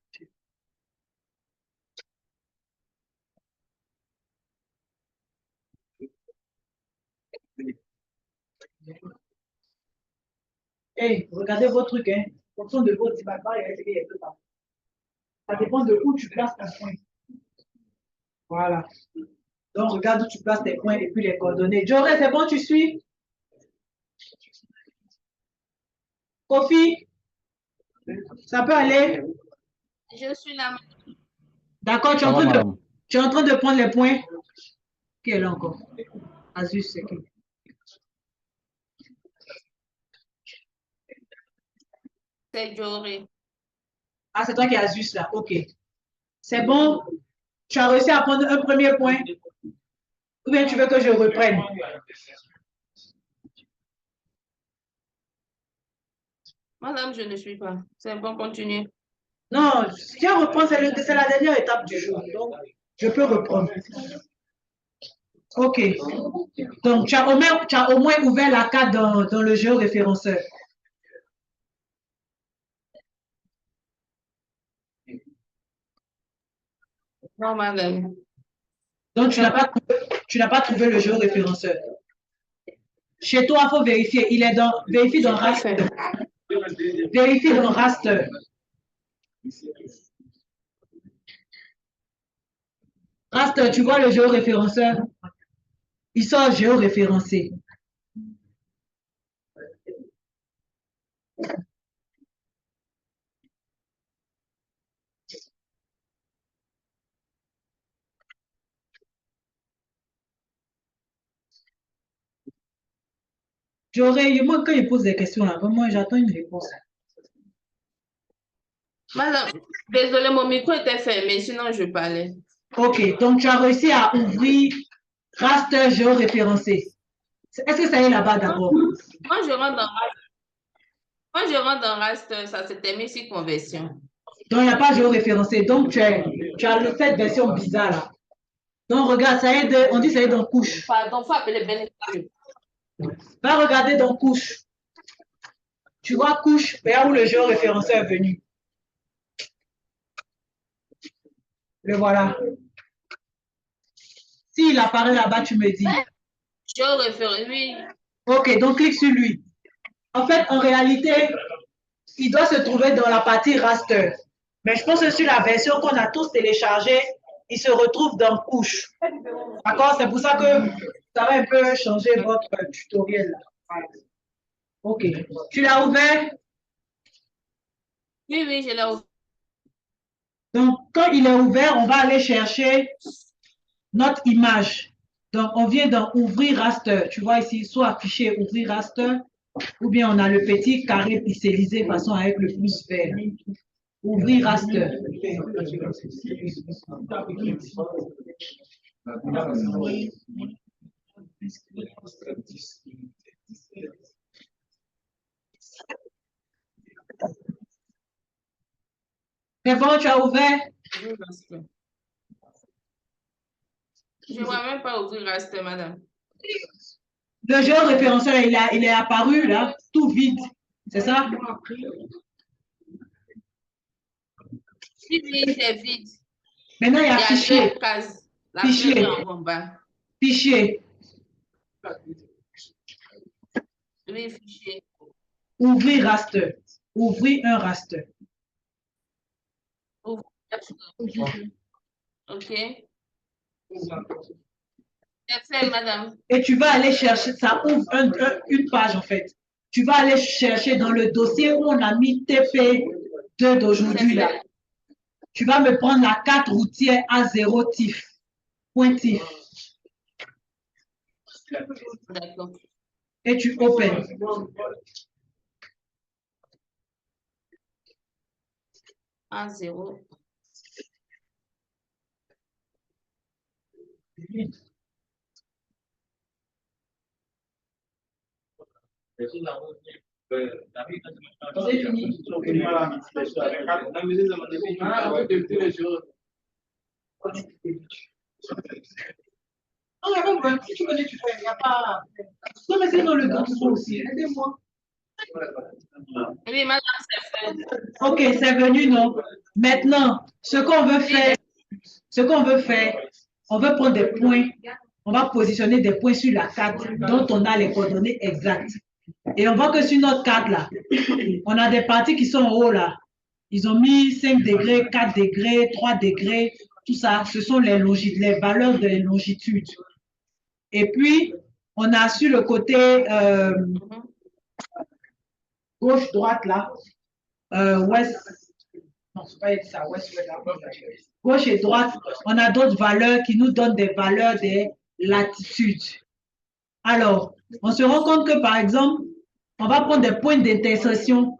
[SPEAKER 1] Hey, regardez vos trucs, hein. En fonction de votre type, ça dépend de où tu places ton point. Voilà. Donc, regarde où tu places tes points et puis les coordonnées. Joré, c'est bon, tu suis? Kofi? Ça peut aller?
[SPEAKER 2] Je suis là.
[SPEAKER 1] D'accord, tu es
[SPEAKER 3] Ça va, madame.
[SPEAKER 1] en train de prendre les points. Qui est là encore? Azus, c'est qui?
[SPEAKER 2] C'est Jory.
[SPEAKER 1] Ah, c'est toi qui es Azus là. OK. C'est bon? Tu as réussi à prendre un premier point? Ou bien tu veux que je reprenne?
[SPEAKER 2] Madame, je ne suis pas. C'est bon, continue.
[SPEAKER 1] Non, si tu reprends, c'est la dernière étape du jour. Donc, je peux reprendre. OK. Donc, tu as au moins ouvert la carte dans le géoréférenceur.
[SPEAKER 2] Non, madame.
[SPEAKER 1] Donc, tu n'as pas trouvé le géoréférenceur. Chez toi, il faut vérifier. Vérifie dans raster. Vérifie dans raster. Raster, tu vois le géoréférenceur? Il sort géoréférencé. Moi, quand il pose des questions là, vraiment, j'attends une réponse.
[SPEAKER 2] Madame, désolé, mon micro était fermé, sinon je parlais.
[SPEAKER 1] Ok, donc tu as réussi à ouvrir raster géoréférencé. Est-ce que ça est là-bas d'abord?
[SPEAKER 2] Quand je rentre dans raster, ça se termine sur conversion.
[SPEAKER 1] Donc, il n'y a pas géoréférencé. Donc, tu as cette version bizarre là. Donc, regarde, ça est on dit ça est dans couche.
[SPEAKER 2] Pardon, faut appeler bénéficiaire.
[SPEAKER 1] Va regarder dans couche. Tu vois couche, vers où le géoréférencé est venu. Le voilà. S'il apparaît là-bas, tu me dis.
[SPEAKER 2] Géoréférencé, oui.
[SPEAKER 1] Ok, donc clique sur lui. En fait, en réalité, il doit se trouver dans la partie raster. Mais je pense que sur la version qu'on a tous téléchargée, il se retrouve dans couche. D'accord? C'est pour ça que ça va un peu changer votre tutoriel. Ok. Tu l'as ouvert?
[SPEAKER 2] Oui, oui, je l'ai ouvert.
[SPEAKER 1] Donc, quand il est ouvert, on va aller chercher notre image. Donc, on vient dans ouvrir raster. Tu vois ici, soit affiché ouvrir raster, ou bien on a le petit carré pixelisé façon avec le pouce vert. Ouvrir raster. C'est bon, tu as ouvert?
[SPEAKER 2] Je ne vois même pas ouvrir raster, madame.
[SPEAKER 1] Le géoréférenceur, il est apparu là, tout vide. C'est ça?
[SPEAKER 2] Oui, oui, c'est vide.
[SPEAKER 1] Maintenant, il y a fichier.
[SPEAKER 2] Deux cases. La
[SPEAKER 1] Fichier.
[SPEAKER 2] première en bas.
[SPEAKER 1] Fichier.
[SPEAKER 2] Oui, fichier.
[SPEAKER 1] Ouvrir raster. Ouvrir un raster.
[SPEAKER 2] Ouvrir raster. OK. C'est fait, madame.
[SPEAKER 1] Et tu vas aller chercher, ça ouvre une page en fait. Tu vas aller chercher dans le dossier où on a mis TP2 d'aujourd'hui là. Tu vas me prendre la carte routière A0 TIF. Point TIF.
[SPEAKER 2] D'accord.
[SPEAKER 1] Et tu open.
[SPEAKER 2] A0.
[SPEAKER 1] C'est fini. Non, si tu connais, tu fais. Il n'y a pas. Non, mais c'est dans le document aussi. Aidez-moi.
[SPEAKER 2] Oui, madame, c'est fait.
[SPEAKER 1] Ok, c'est venu, non? Maintenant, ce qu'on veut faire, on veut prendre des points. On va positionner des points sur la carte dont on a les coordonnées exactes. Et on voit que sur notre carte là, on a des parties qui sont en haut là. Ils ont mis 5 degrés, 4 degrés, 3 degrés, tout ça. Ce sont les valeurs de longitude. Et puis, on a sur le côté gauche-droite là, ouest, non, c'est pas ça, ouest, gauche et droite, on a d'autres valeurs qui nous donnent des valeurs des latitudes. Alors, on se rend compte que par exemple, on va prendre des points d'intersection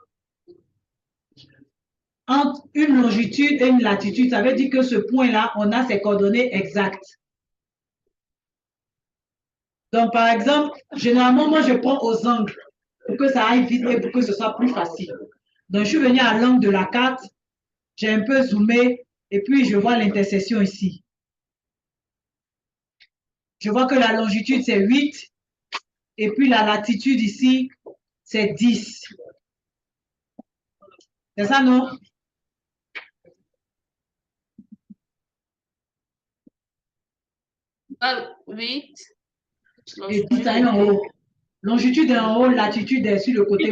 [SPEAKER 1] entre une longitude et une latitude. Ça veut dire que ce point-là, on a ses coordonnées exactes. Donc, par exemple, généralement, moi, je prends aux angles pour que ça aille vite et pour que ce soit plus facile. Donc, je suis venu à l'angle de la carte, j'ai un peu zoomé et puis je vois l'intersection ici. Je vois que la longitude, c'est 8 et puis la latitude ici, c'est 10. C'est ça, non?
[SPEAKER 2] Oui.
[SPEAKER 1] Et tout ça est en haut. Longitude est en haut, latitude est sur le côté.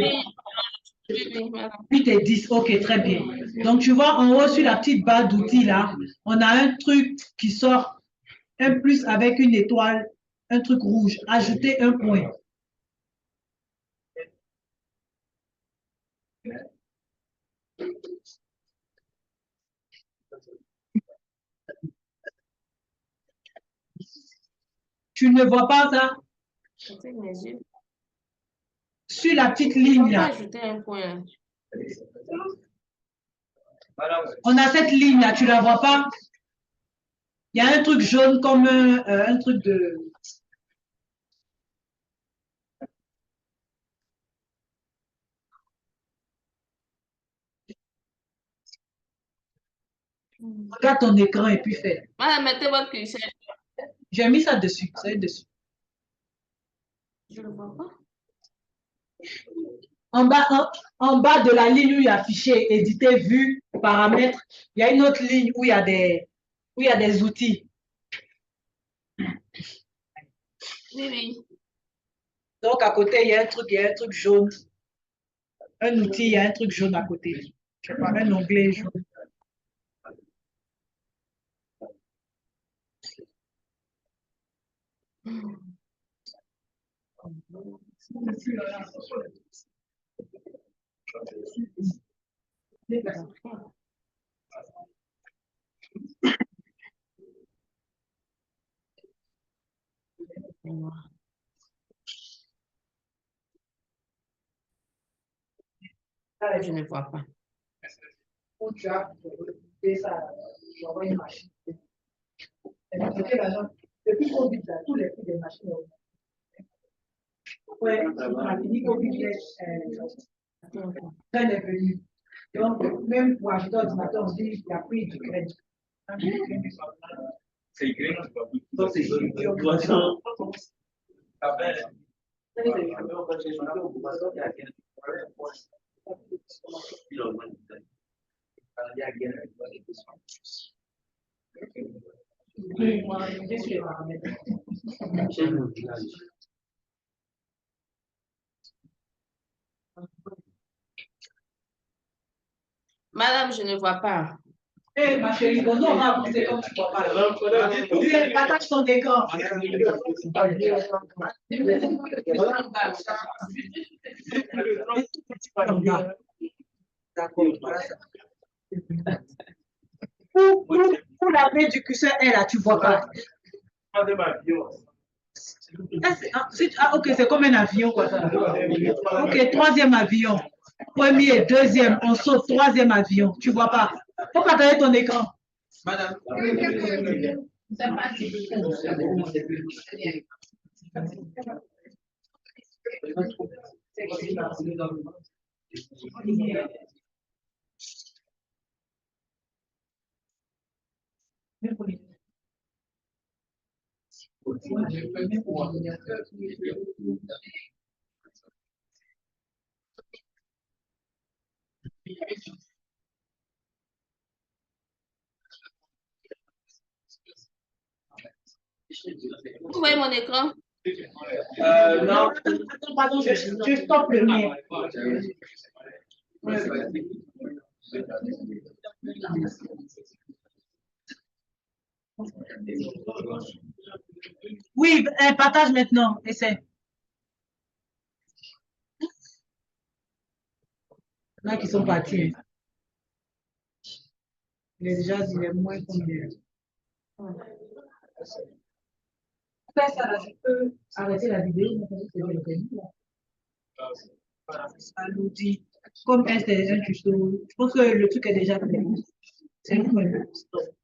[SPEAKER 2] Oui,
[SPEAKER 1] 8 et 10, ok, très bien. Donc, tu vois, en haut, sur la petite barre d'outils, là, on a un truc qui sort, un plus avec une étoile, un truc rouge. Ajouter un point. Tu ne vois pas ça? Sur la petite ligne là.
[SPEAKER 2] Ajouter un point.
[SPEAKER 1] On a cette ligne là, tu la vois pas? Il y a un truc jaune comme un truc de... Regarde ton écran et puis fais.
[SPEAKER 2] Madame, mettez votre curseur.
[SPEAKER 1] J'ai mis ça dessus, ça est dessus.
[SPEAKER 2] Je ne vois pas.
[SPEAKER 1] En bas de la ligne où il y a affiché éditer, vue, paramètres, il y a une autre ligne où il y a des outils.
[SPEAKER 2] Oui, oui.
[SPEAKER 1] Donc à côté, il y a un truc jaune. Un outil, il y a un truc jaune à côté. Je sais pas, un onglet jaune.
[SPEAKER 2] Je ne vois pas.
[SPEAKER 1] Où tu as fait ça, j'envoie une machine. Depuis Covid, là, tous les prix des machines. Ouais, on a fini Covid, elle est venue. Donc, même pour acheter l'ordinateur, on dit qu'il y a pris du crédit.
[SPEAKER 5] C'est écrit.
[SPEAKER 2] Madame, je ne vois pas.
[SPEAKER 1] Eh, ma chérie, bon, non, on va avancer comme tu vois pas. Tu partages ton écran. D'accord, voilà ça. Pour la baie du curseur est là, tu vois pas. Ok, c'est comme un avion, quoi. Ça. Ok, troisième avion. Premier, deuxième, on saute, troisième avion. Tu vois pas. Faut partager ton écran. Madame.
[SPEAKER 2] Vous voyez mon écran?
[SPEAKER 1] Non. Attends, pardon, je stoppe le mien. Oui, partage maintenant. Essaie. Il y en a qui sont partis. Il est déjà, il est moins combien. Après ça, là, je peux arrêter la vidéo. Ça nous dit, comme un tuto, je pense que le truc est déjà fait. C'est nous, stop.